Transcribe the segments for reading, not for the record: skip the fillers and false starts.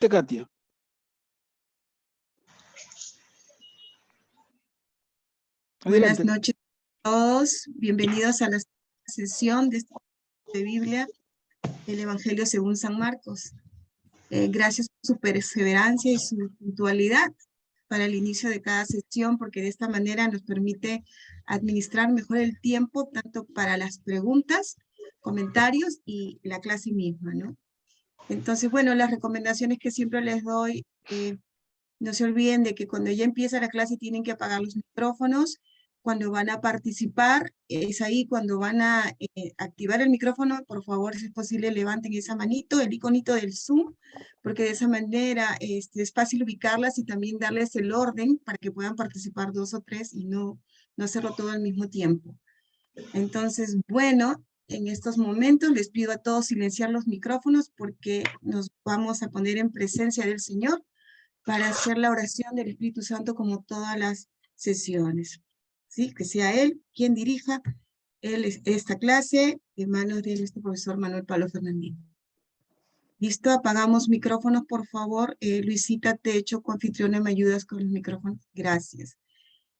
Katia. Adelante. Buenas noches a todos. Bienvenidos a la sesión de Biblia del Evangelio según San Marcos. Gracias por su perseverancia y su puntualidad para el inicio de cada sesión, porque de esta manera nos permite administrar mejor el tiempo, tanto para las preguntas, comentarios y la clase misma, ¿no? Entonces, bueno, las recomendaciones que siempre les doy, no se olviden de que cuando ya empieza la clase tienen que apagar los micrófonos. Cuando van a participar, es ahí cuando van a activar el micrófono, por favor, si es posible, levanten esa manito, el iconito del Zoom, porque de esa manera es fácil ubicarlas y también darles el orden para que puedan participar 2 o 3 y no hacerlo todo al mismo tiempo. Entonces, bueno, en estos momentos les pido a todos silenciar los micrófonos porque nos vamos a poner en presencia del Señor para hacer la oración del Espíritu Santo como todas las sesiones. ¿Sí? Que sea Él quien dirija esta clase en manos de nuestro profesor Manuel Pablo Fernández. ¿Listo? Apagamos micrófonos, por favor. Luisita Techo, coanfitriona, ¿me ayudas con los micrófonos? Gracias.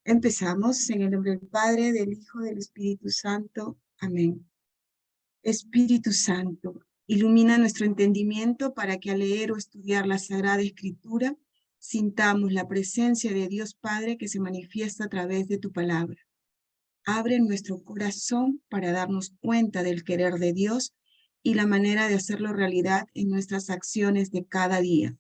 Empezamos en el nombre del Padre, del Hijo, del Espíritu Santo. Amén. Espíritu Santo, ilumina nuestro entendimiento para que al leer o estudiar la Sagrada Escritura sintamos la presencia de Dios Padre que se manifiesta a través de tu palabra. Abre nuestro corazón para darnos cuenta del querer de Dios y la manera de hacerlo realidad en nuestras acciones de cada día.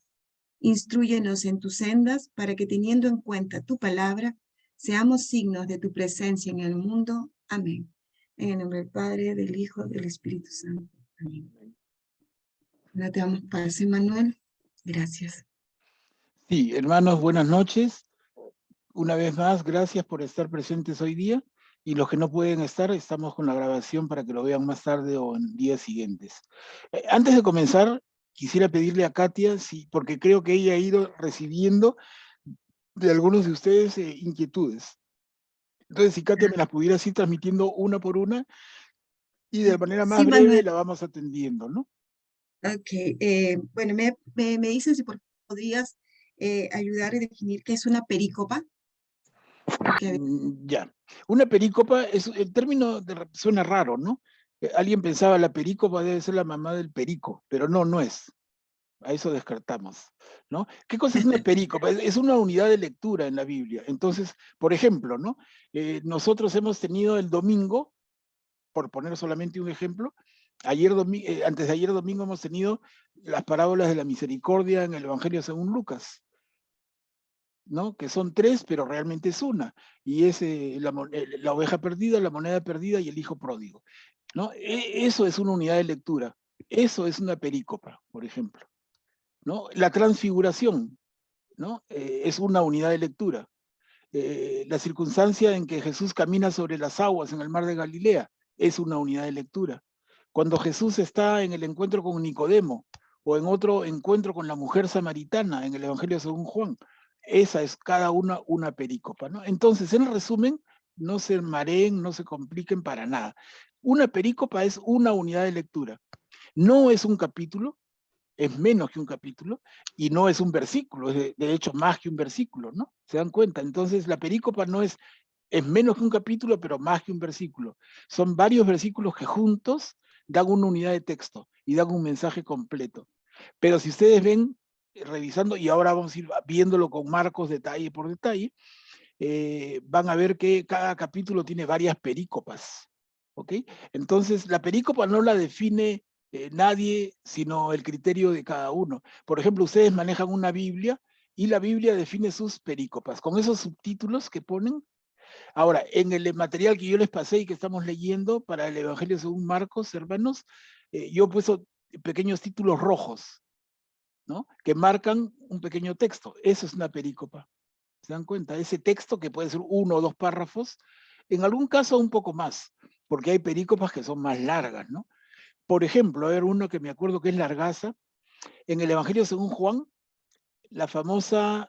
Instrúyenos en tus sendas para que teniendo en cuenta tu palabra, seamos signos de tu presencia en el mundo. Amén. En el nombre del Padre, del Hijo, del Espíritu Santo. Amén. Ahora te damos pase, Manuel. Gracias. Sí, hermanos, buenas noches. Una vez más, gracias por estar presentes hoy día. Y los que no pueden estar, estamos con la grabación para que lo vean más tarde o en días siguientes. Antes de comenzar, quisiera pedirle a Katia, porque creo que ella ha ido recibiendo de algunos de ustedes inquietudes. Entonces, si Katia me las pudiera ir transmitiendo una por una, y de manera más Sí, breve Manuel. la vamos atendiendo, ¿no? Ok, bueno, me dices si podrías ayudar a definir qué es una perícopa. Porque... Ya. Una perícopa, el término suena raro, ¿no? Alguien pensaba la perícopa debe ser la mamá del perico, pero no es. A eso descartamos, ¿no? ¿Qué cosa es una perícopa? Es una unidad de lectura en la Biblia. Entonces, por ejemplo, ¿no? Nosotros hemos tenido el domingo, por poner solamente un ejemplo, antes de ayer domingo hemos tenido las parábolas de la misericordia en el Evangelio según Lucas, ¿no? Que son 3, pero realmente es una, y es la oveja perdida, la moneda perdida y el hijo pródigo, ¿no? Eso es una unidad de lectura, eso es una perícopa, por ejemplo, ¿no? La transfiguración, ¿no? Es una unidad de lectura. La circunstancia en que Jesús camina sobre las aguas en el mar de Galilea es una unidad de lectura. Cuando Jesús está en el encuentro con Nicodemo, o en otro encuentro con la mujer samaritana en el Evangelio según Juan, esa es cada una perícopa, ¿no? Entonces, en resumen, no se mareen, no se compliquen para nada. Una perícopa es una unidad de lectura. No es un capítulo, es menos que un capítulo, y no es un versículo, es de hecho más que un versículo, ¿no? ¿Se dan cuenta? Entonces, la perícopa no es menos que un capítulo, pero más que un versículo. Son varios versículos que juntos dan una unidad de texto y dan un mensaje completo. Pero si ustedes ven, revisando, y ahora vamos a ir viéndolo con marcos detalle por detalle, van a ver que cada capítulo tiene varias perícopas, ¿ok? Entonces, la perícopa no la define nadie, sino el criterio de cada uno. Por ejemplo, ustedes manejan una Biblia y la Biblia define sus perícopas, con esos subtítulos que ponen. Ahora, en el material que yo les pasé y que estamos leyendo para el Evangelio según Marcos, hermanos, yo he puesto pequeños títulos rojos, ¿no? Que marcan un pequeño texto. Eso es una perícopa. ¿Se dan cuenta? Ese texto que puede ser 1 o 2 párrafos, en algún caso un poco más, porque hay perícopas que son más largas, ¿no? Por ejemplo, a ver, uno que me acuerdo que es largaza, en el Evangelio según Juan, la famosa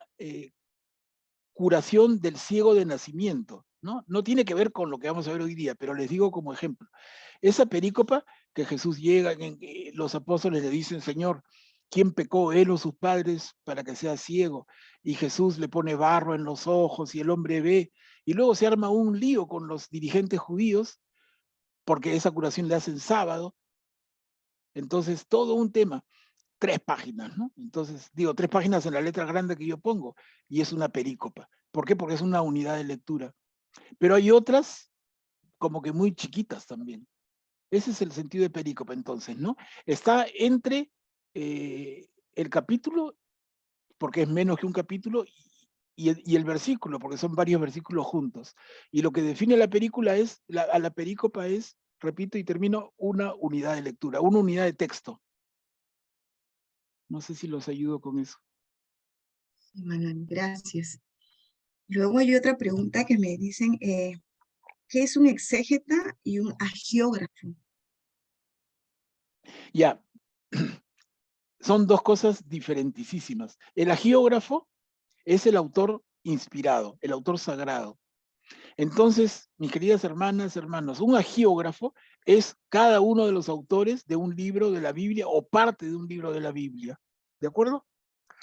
curación del ciego de nacimiento, ¿no? No tiene que ver con lo que vamos a ver hoy día, pero les digo como ejemplo. Esa perícopa que Jesús llega, los apóstoles le dicen, Señor, ¿Quién pecó, él o sus padres, para que sea ciego? Y Jesús le pone barro en los ojos y el hombre ve. Y luego se arma un lío con los dirigentes judíos, porque esa curación le hacen sábado. Entonces, todo un tema. 3 páginas, ¿no? Entonces, digo, 3 páginas en la letra grande que yo pongo, y es una perícopa. ¿Por qué? Porque es una unidad de lectura. Pero hay otras como que muy chiquitas también. Ese es el sentido de perícopa, entonces, ¿no? Está entre el capítulo, porque es menos que un capítulo, y el versículo, porque son varios versículos juntos. Y lo que define la película es, a la perícopa es, repito y termino, una unidad de lectura, una unidad de texto. No sé si los ayudo con eso. Sí, Manuel, gracias. Luego hay otra pregunta que me dicen, ¿qué es un exégeta y un agiógrafo? Ya, son dos cosas diferentísimas. El agiógrafo es el autor inspirado, el autor sagrado. Entonces, mis queridas hermanas, hermanos, un agiógrafo es cada uno de los autores de un libro de la Biblia o parte de un libro de la Biblia. ¿De acuerdo?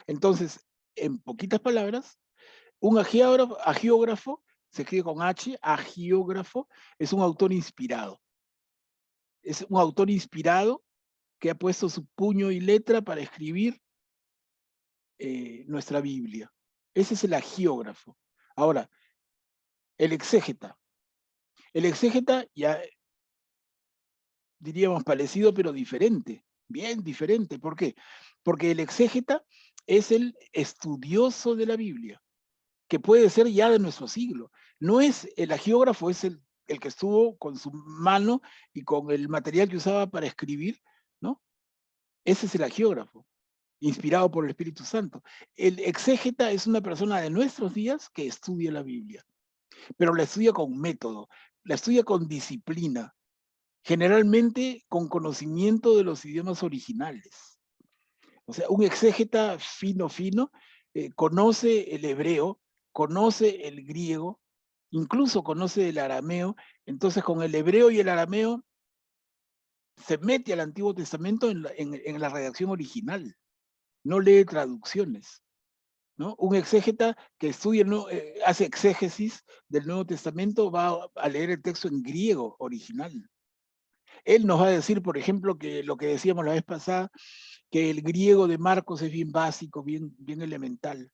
Entonces, en poquitas palabras, un agiógrafo se escribe con H, agiógrafo, es un autor inspirado. Es un autor inspirado que ha puesto su puño y letra para escribir nuestra Biblia. Ese es el agiógrafo. Ahora, el exégeta. El exégeta ya diríamos parecido, pero diferente, bien diferente. ¿Por qué? Porque el exégeta es el estudioso de la Biblia, que puede ser ya de nuestro siglo. No es el agiógrafo, es el que estuvo con su mano y con el material que usaba para escribir, ¿no? Ese es el agiógrafo, inspirado por el Espíritu Santo. El exégeta es una persona de nuestros días que estudia la Biblia, pero la estudia con método, la estudia con disciplina, generalmente con conocimiento de los idiomas originales. O sea, un exégeta fino, conoce el hebreo, conoce el griego, incluso conoce el arameo. Entonces, con el hebreo y el arameo se mete al Antiguo Testamento en la redacción original, no lee traducciones, ¿no? Un exégeta que estudia, hace exégesis del Nuevo Testamento va a leer el texto en griego original. Él nos va a decir, por ejemplo, que lo que decíamos la vez pasada, que el griego de Marcos es bien básico, bien elemental,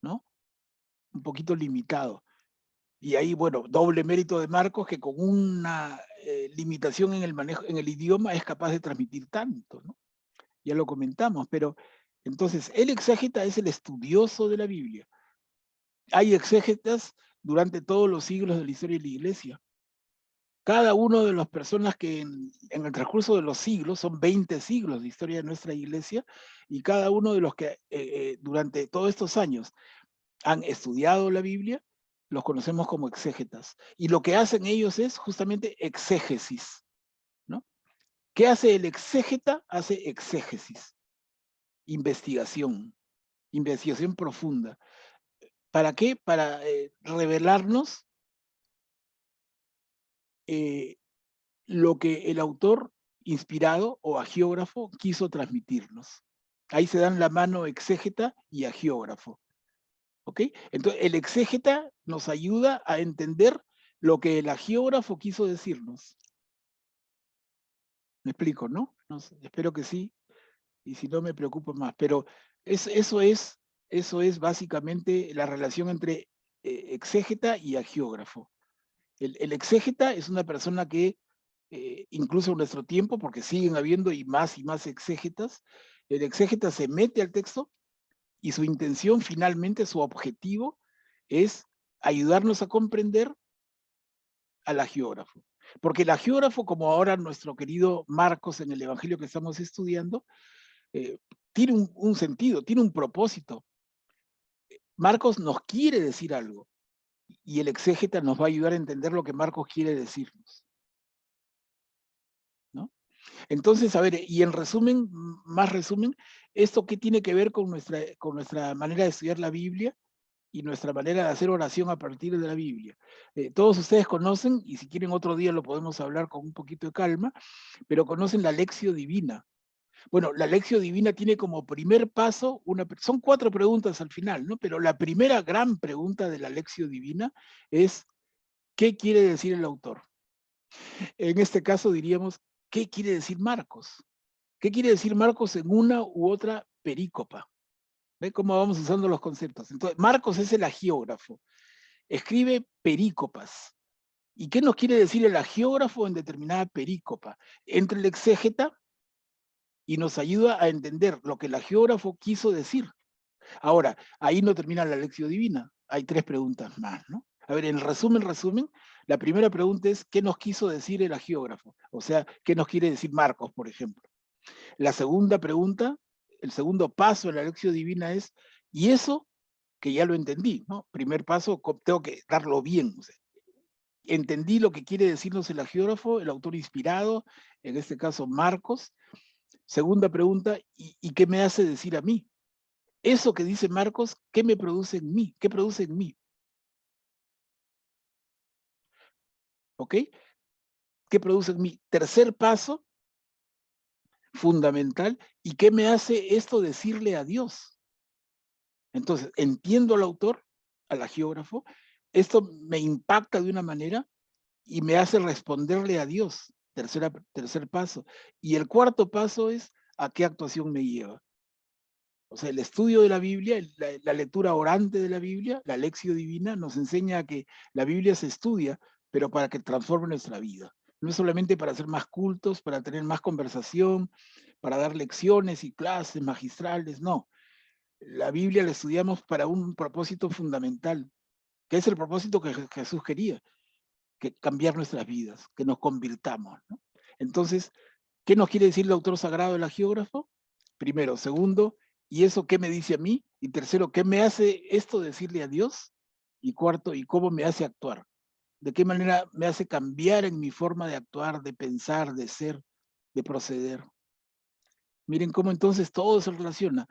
¿no? Un poquito limitado. Y ahí, bueno, doble mérito de Marcos, que con una limitación en el manejo, en el idioma, es capaz de transmitir tanto, ¿no? Ya lo comentamos, pero entonces, el exégeta es el estudioso de la Biblia. Hay exégetas durante todos los siglos de la historia de la Iglesia. Cada uno de las personas que en el transcurso de los siglos, son 20 siglos de historia de nuestra iglesia, y cada uno de los que durante todos estos años han estudiado la Biblia, los conocemos como exégetas. Y lo que hacen ellos es justamente exégesis, ¿no? ¿Qué hace el exégeta? Hace exégesis, investigación, investigación profunda. ¿Para qué? Para revelarnos lo que el autor inspirado o agiógrafo quiso transmitirnos. Ahí se dan la mano exégeta y agiógrafo. ¿Ok? Entonces, el exégeta nos ayuda a entender lo que el agiógrafo quiso decirnos. ¿Me explico, no? No sé, espero que sí, y si no me preocupo más. Pero eso es básicamente la relación entre exégeta y agiógrafo. El exégeta es una persona que, incluso en nuestro tiempo, porque siguen habiendo y más exégetas, el exégeta se mete al texto y su intención finalmente, su objetivo, es ayudarnos a comprender al agiógrafo. Porque el agiógrafo, como ahora nuestro querido Marcos en el Evangelio que estamos estudiando, tiene un sentido, tiene un propósito. Marcos nos quiere decir algo y el exégeta nos va a ayudar a entender lo que Marcos quiere decirnos, ¿no? Entonces, a ver, y en resumen, más resumen, ¿esto qué tiene que ver con nuestra manera de estudiar la Biblia y nuestra manera de hacer oración a partir de la Biblia? Todos ustedes conocen, y si quieren otro día lo podemos hablar con un poquito de calma, pero conocen la Lectio Divina. Bueno, la Lección Divina tiene como primer paso, son 4 preguntas al final, ¿no? Pero la primera gran pregunta de la Lección Divina es, ¿qué quiere decir el autor? En este caso diríamos, ¿qué quiere decir Marcos? ¿Qué quiere decir Marcos en una u otra perícopa? ¿Ve cómo vamos usando los conceptos? Entonces, Marcos es el agiógrafo, escribe perícopas. ¿Y qué nos quiere decir el agiógrafo en determinada perícopa? Entra el exégeta y nos ayuda a entender lo que el agiógrafo quiso decir. Ahora, ahí no termina la lección divina, hay 3 preguntas más, ¿no? A ver, en resumen, la primera pregunta es, ¿qué nos quiso decir el agiógrafo? O sea, ¿qué nos quiere decir Marcos, por ejemplo? La segunda pregunta, el segundo paso en la lección divina es, ¿y eso? Que ya lo entendí, ¿no? Primer paso, tengo que darlo bien. O sea, entendí lo que quiere decirnos el agiógrafo, el autor inspirado, en este caso Marcos. Segunda pregunta, ¿y qué me hace decir a mí? Eso que dice Marcos, ¿qué me produce en mí? ¿Qué produce en mí? ¿Ok? ¿Qué produce en mí? Tercer paso, fundamental, ¿y qué me hace esto decirle a Dios? Entonces, entiendo al autor, al agiógrafo, esto me impacta de una manera y me hace responderle a Dios. Tercer paso. Y el cuarto paso es, ¿a qué actuación me lleva? O sea, el estudio de la Biblia, la lectura orante de la Biblia, la lección divina, nos enseña que la Biblia se estudia, pero para que transforme nuestra vida. No es solamente para ser más cultos, para tener más conversación, para dar lecciones y clases magistrales, no. La Biblia la estudiamos para un propósito fundamental, que es el propósito que Jesús quería, que cambiar nuestras vidas, que nos convirtamos, ¿no? Entonces, ¿qué nos quiere decir el autor sagrado del agiógrafo? Primero. Segundo, ¿y eso qué me dice a mí? Y tercero, ¿qué me hace esto decirle a Dios? Y cuarto, ¿y cómo me hace actuar? ¿De qué manera me hace cambiar en mi forma de actuar, de pensar, de ser, de proceder? Miren cómo entonces todo se relaciona.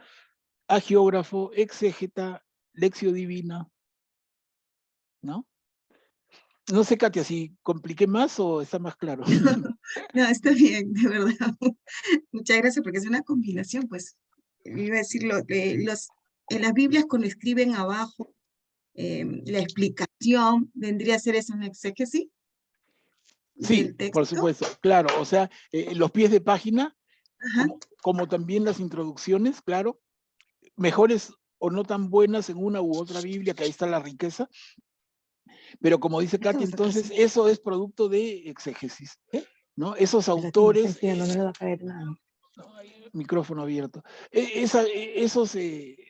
Agiógrafo, exégeta, lección divina, ¿no? No sé, Katia, si compliqué más o está más claro. No, está bien, de verdad. Muchas gracias, porque es una combinación, pues. Iba a decir, en las Biblias cuando escriben abajo la explicación, vendría a ser eso una exégesis Sí, del por texto. supuesto, claro. O sea, los pies de página, Ajá. como también las introducciones, claro, mejores o no tan buenas en una u otra Biblia, que ahí está la riqueza, pero como dice Katy, entonces eso es producto de exégesis, ¿no? Esos autores, No me va a caer nada. micrófono abierto, esos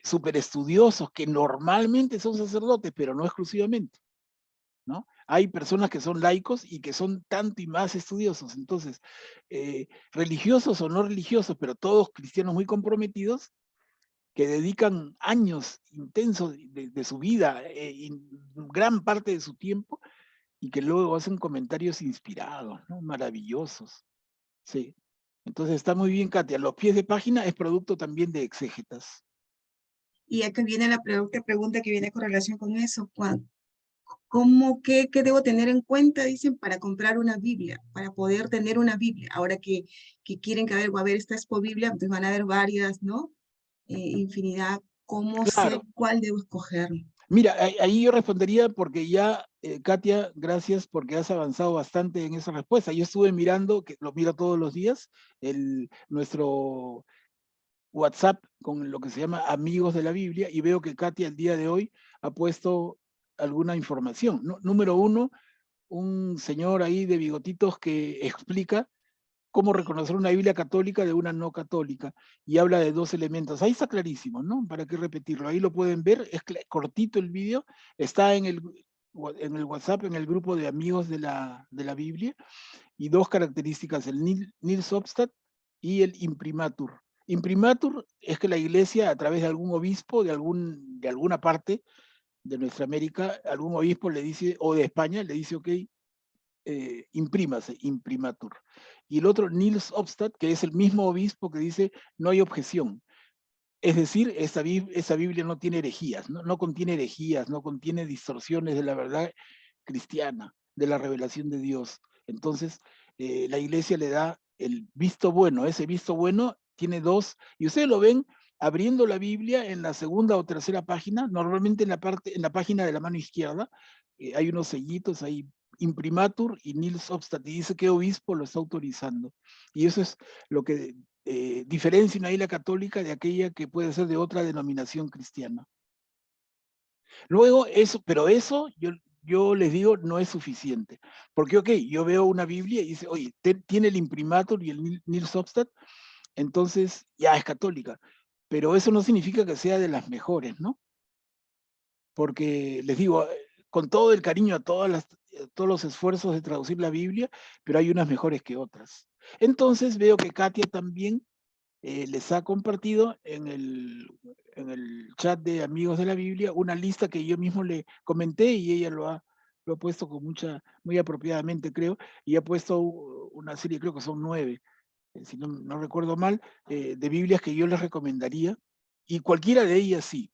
superestudiosos que normalmente son sacerdotes, pero no exclusivamente, ¿no? Hay personas que son laicos y que son tanto y más estudiosos, entonces, religiosos o no religiosos, pero todos cristianos muy comprometidos, que dedican años intensos de su vida, gran parte de su tiempo, y que luego hacen comentarios inspirados, ¿no? Maravillosos. Sí. Entonces está muy bien, Katia. Los pies de página es producto también de exégetas. Y acá viene la pregunta que viene con relación con eso. ¿Qué debo tener en cuenta, dicen, para comprar una Biblia, para poder tener una Biblia? Ahora que quieren que va a haber esta Expo Biblia, entonces van a haber varias, ¿no? Infinidad. ¿Cómo sé Claro. cuál debo escoger? Mira, ahí yo respondería porque ya, Katia, gracias porque has avanzado bastante en esa respuesta. Yo estuve mirando, que lo miro todos los días, nuestro WhatsApp con lo que se llama Amigos de la Biblia, y veo que Katia el día de hoy ha puesto alguna información, ¿no? Número 1, un señor ahí de bigotitos que explica cómo reconocer una Biblia católica de una no católica, y habla de 2 elementos. Ahí está clarísimo, ¿no? ¿Para qué repetirlo? Ahí lo pueden ver, es cortito el video, está en el WhatsApp, en el grupo de amigos de la Biblia, y 2 características, el Nils Obstad y el imprimatur. Imprimatur es que la iglesia, a través de algún obispo de alguna parte de nuestra América, algún obispo le dice, o de España, le dice, ok, imprímase, imprimatur. Y el otro, Nils Obstad, que es el mismo obispo que dice, no hay objeción. Es decir, esa Biblia no tiene herejías, no contiene herejías, no contiene distorsiones de la verdad cristiana, de la revelación de Dios. Entonces, la iglesia le da el visto bueno. Ese visto bueno tiene dos, y ustedes lo ven abriendo la Biblia en la segunda o tercera página, normalmente en la página de la mano izquierda, hay unos sellitos ahí, imprimatur y nils obstat, y dice que obispo lo está autorizando. Y eso es lo que diferencia una isla católica de aquella que puede ser de otra denominación cristiana. Luego, pero eso yo les digo no es suficiente. Porque, ok, yo veo una Biblia y dice, oye, tiene el imprimatur y el nils obstat, entonces ya es católica. Pero eso no significa que sea de las mejores, ¿no? Porque les digo, con todo el cariño a todos los esfuerzos de traducir la Biblia, pero hay unas mejores que otras. Entonces veo que Katia también les ha compartido en el chat de Amigos de la Biblia una lista que yo mismo le comenté y ella lo ha puesto con muy apropiadamente, creo, y ha puesto una serie, creo que son 9, si no recuerdo mal, de Biblias que yo les recomendaría, y cualquiera de ellas sí,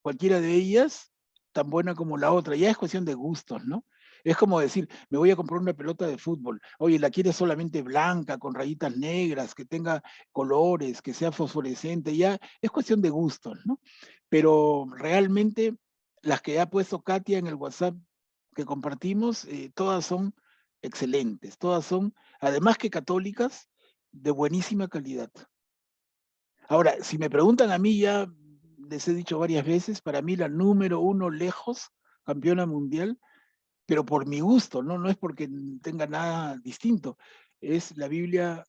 cualquiera de ellas tan buena como la otra, ya es cuestión de gustos, ¿no? Es como decir, me voy a comprar una pelota de fútbol, oye, la quieres solamente blanca, con rayitas negras, que tenga colores, que sea fosforescente, ya es cuestión de gustos, ¿no? Pero realmente las que ha puesto Katia en el WhatsApp que compartimos, todas son excelentes, todas son, además que católicas, de buenísima calidad. Ahora, si me preguntan a mí, ya les he dicho varias veces, para mí la número 1 lejos, campeona mundial, pero por mi gusto, no es porque tenga nada distinto, es la Biblia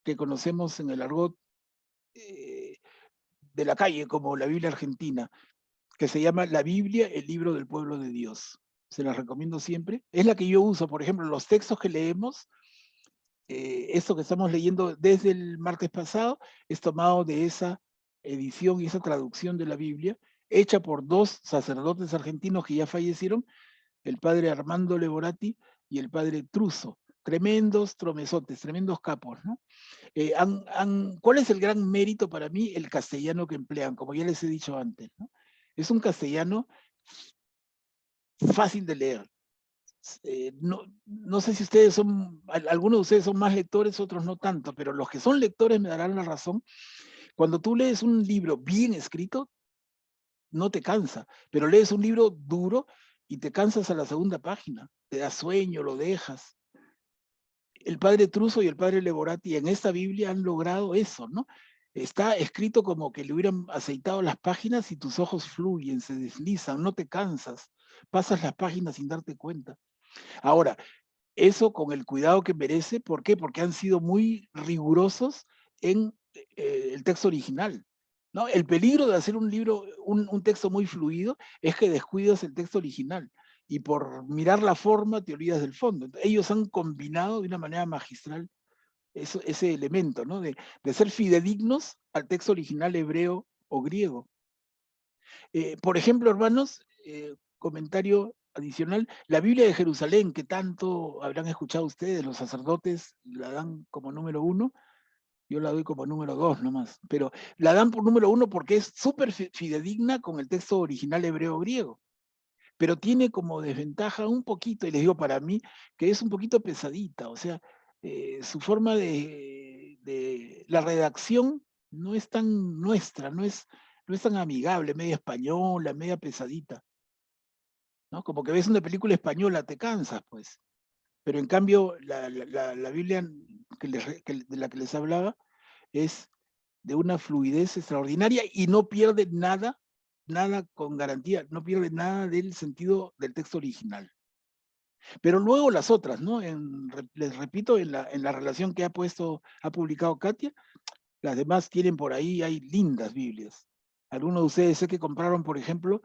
que conocemos en el argot de la calle, como la Biblia argentina, que se llama La Biblia, el libro del pueblo de Dios. Se la recomiendo siempre. Es la que yo uso, por ejemplo, los textos que leemos, esto que estamos leyendo desde el martes pasado, es tomado de esa edición y esa traducción de la Biblia, hecha por 2 sacerdotes argentinos que ya fallecieron, el padre Armando Leborati y el padre Truso. Tremendos tromesotes, tremendos capos, ¿no? ¿Cuál es el gran mérito para mí? El castellano que emplean, como ya les he dicho antes, ¿no? Es un castellano fácil de leer. No sé si ustedes algunos de ustedes son más lectores, otros no tanto, pero los que son lectores me darán la razón. Cuando tú lees un libro bien escrito, no te cansa, pero lees un libro duro y te cansas a la segunda página, te da sueño, lo dejas. El padre Truso y el padre Leborati en esta Biblia han logrado eso, ¿no? Está escrito como que le hubieran aceitado las páginas y tus ojos fluyen, se deslizan, no te cansas, pasas las páginas sin darte cuenta. Ahora, eso con el cuidado que merece, ¿por qué? Porque han sido muy rigurosos en el texto original, ¿no? El peligro de hacer un libro, un texto muy fluido, es que descuidas el texto original y por mirar la forma te olvidas del fondo. Ellos han combinado de una manera magistral ese elemento, ¿no? De ser fidedignos al texto original hebreo o griego. Por ejemplo, hermanos, comentario adicional, la Biblia de Jerusalén, que tanto habrán escuchado ustedes, los sacerdotes la dan como número 1, yo la doy como número 2 nomás, pero la dan por número 1 porque es súper fidedigna con el texto original hebreo-griego, pero tiene como desventaja un poquito, y les digo para mí, que es un poquito pesadita, o sea, su forma la redacción no es tan nuestra, no es tan amigable, media española, media pesadita, ¿no? Como que ves una película española, te cansas, pues. Pero en cambio, la Biblia de la que les hablaba es de una fluidez extraordinaria y no pierde nada, nada con garantía, no pierde nada del sentido del texto original. Pero luego las otras, ¿no? Les repito, en la relación que ha publicado Katia, las demás tienen por ahí, hay lindas Biblias. Algunos de ustedes sé que compraron, por ejemplo,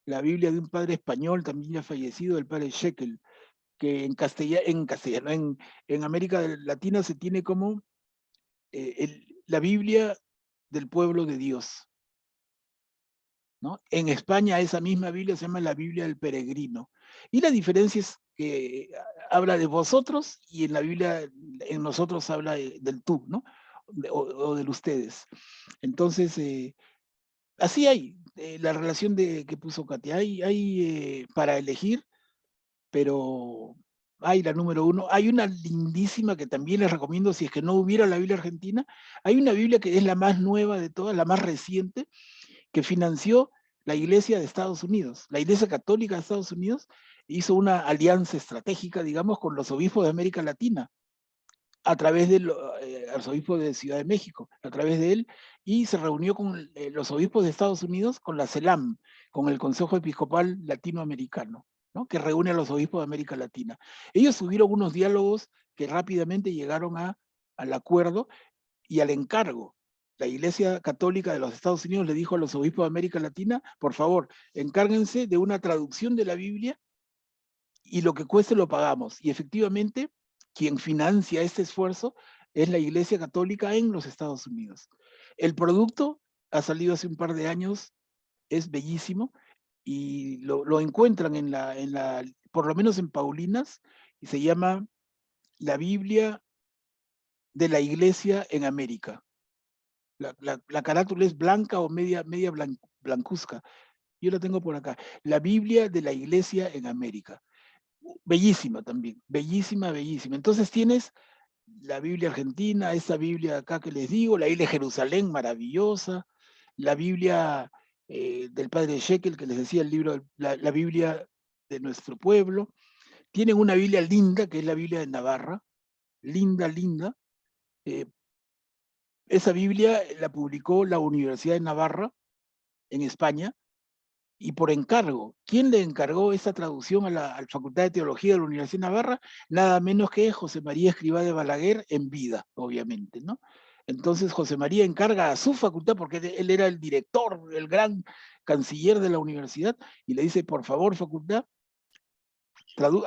la Biblia de un padre español, también ya fallecido, el padre Shekel, que en castellano, en América Latina se tiene como la Biblia del pueblo de Dios, ¿no? En España esa misma Biblia se llama la Biblia del peregrino. Y la diferencia es que habla de vosotros y en la Biblia, en nosotros habla del tú, ¿no? O del ustedes. Entonces, así hay la relación que puso Katia. Hay para elegir, pero Hay la número 1. Hay una lindísima que también les recomiendo si es que no hubiera la Biblia argentina. Hay una Biblia que es la más nueva de todas, la más reciente, que financió la Iglesia de Estados Unidos. La Iglesia Católica de Estados Unidos hizo una alianza estratégica, digamos, con los obispos de América Latina, a través del arzobispo de Ciudad de México, a través de él, y se reunió con los obispos de Estados Unidos, con la CELAM, con el Consejo Episcopal Latinoamericano, ¿no? Que reúne a los obispos de América Latina. Ellos tuvieron unos diálogos que rápidamente llegaron al acuerdo y al encargo. La Iglesia Católica de los Estados Unidos le dijo a los obispos de América Latina, por favor, encárguense de una traducción de la Biblia y lo que cueste lo pagamos. Y efectivamente, quien financia este esfuerzo es la Iglesia Católica en los Estados Unidos. El producto ha salido hace un par de años, es bellísimo, y lo encuentran por lo menos en Paulinas, y se llama La Biblia de la Iglesia en América. La carátula es blanca o media blancuzca. Yo la tengo por acá. La Biblia de la Iglesia en América. Bellísima también, bellísima, bellísima. Entonces tienes la Biblia argentina, esa Biblia acá que les digo, la Biblia de Jerusalén, maravillosa, la Biblia del padre Shekel, que les decía el libro, la Biblia de nuestro pueblo. Tienen una Biblia linda, que es la Biblia de Navarra, linda, linda. Esa Biblia la publicó la Universidad de Navarra, en España, y por encargo. ¿Quién le encargó esa traducción a la Facultad de Teología de la Universidad de Navarra? Nada menos que José María Escrivá de Balaguer, en vida, obviamente, ¿no? Entonces José María encarga a su facultad, porque él era el director, el gran canciller de la universidad, y le dice, por favor, facultad,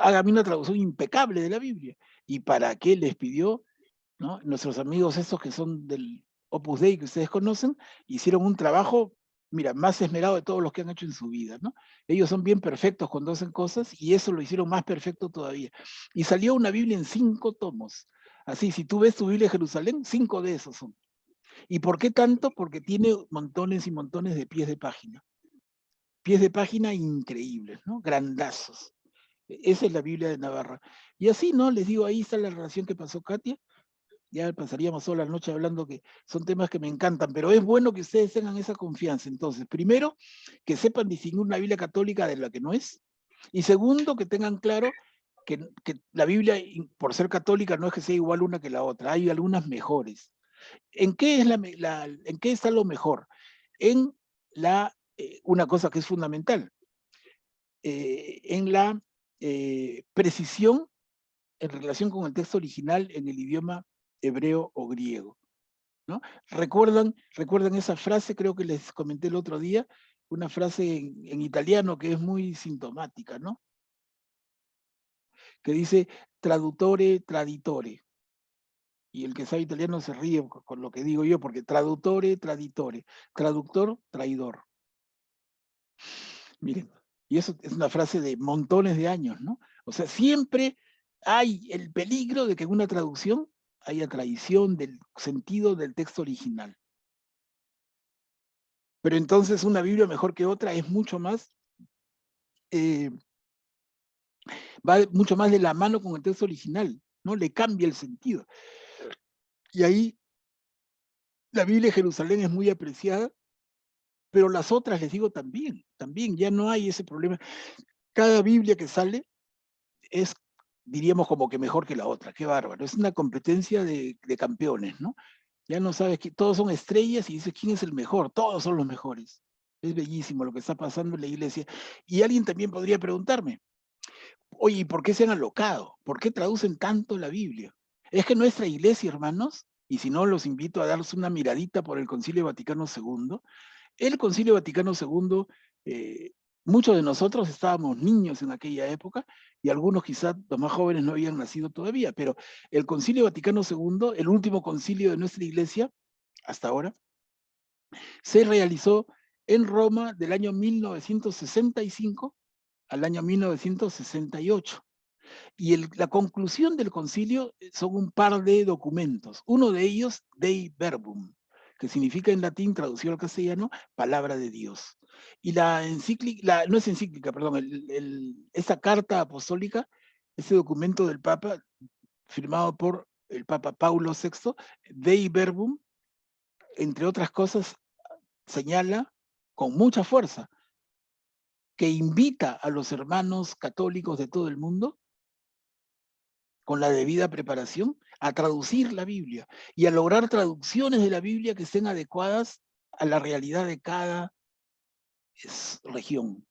hágame una traducción impecable de la Biblia. ¿Y para qué les pidió? ¿No? Nuestros amigos estos que son del Opus Dei, que ustedes conocen, hicieron un trabajo, mira, más esmerado de todos los que han hecho en su vida, ¿no? Ellos son bien perfectos cuando hacen cosas y eso lo hicieron más perfecto todavía. Y salió una Biblia en 5 tomos. Así, si tú ves tu Biblia de Jerusalén, 5 de esos son. ¿Y por qué tanto? Porque tiene montones y montones de pies de página. Pies de página increíbles, ¿no? Grandazos. Esa es la Biblia de Navarra. Y así, ¿no? Les digo, ahí está la relación que pasó Katia. Ya pasaríamos toda la noche hablando, que son temas que me encantan, pero es bueno que ustedes tengan esa confianza. Entonces, primero, que sepan distinguir una Biblia católica de la que no es, y segundo, que tengan claro que la Biblia, por ser católica, no es que sea igual una que la otra, hay algunas mejores. ¿En qué, en qué está lo mejor? En una cosa que es fundamental, en la precisión en relación con el texto original en el idioma hebreo o griego, ¿no? ¿Recuerdan esa frase? Creo que les comenté el otro día, una frase en italiano que es muy sintomática, ¿no? Que dice traduttore traditore. Y el que sabe italiano se ríe con lo que digo yo, porque traduttore traditore, traductor, traidor. Miren, y eso es una frase de montones de años, ¿no? O sea, siempre hay el peligro de que en una traducción haya traición del sentido del texto original. Pero entonces una Biblia mejor que otra es mucho más, va mucho más de la mano con el texto original, ¿no? Le cambia el sentido. Y ahí la Biblia de Jerusalén es muy apreciada, pero las otras, les digo, también, ya no hay ese problema. Cada Biblia que sale es, diríamos, como que mejor que la otra. Qué bárbaro. Es una competencia de campeones, ¿no? Ya no sabes, todos son estrellas y dices, ¿quién es el mejor? Todos son los mejores. Es bellísimo lo que está pasando en la iglesia. Y alguien también podría preguntarme, oye, ¿y por qué se han alocado? ¿Por qué traducen tanto la Biblia? Es que nuestra iglesia, hermanos, y si no, los invito a darles una miradita por el Concilio Vaticano II. El Concilio Vaticano II, muchos de nosotros estábamos niños en aquella época y algunos quizás los más jóvenes no habían nacido todavía, pero el Concilio Vaticano II, el último concilio de nuestra iglesia, hasta ahora, se realizó en Roma del año 1965 al año 1968. Y la conclusión del concilio son un par de documentos. Uno de ellos, Dei Verbum, que significa en latín, traducido al castellano, palabra de Dios. Y la encíclica, no es encíclica, perdón, esta carta apostólica ese documento del Papa, firmado por el Papa Paulo VI, Dei Verbum, entre otras cosas, señala con mucha fuerza que invita a los hermanos católicos de todo el mundo, con la debida preparación, a traducir la Biblia y a lograr traducciones de la Biblia que estén adecuadas a la realidad de cada región.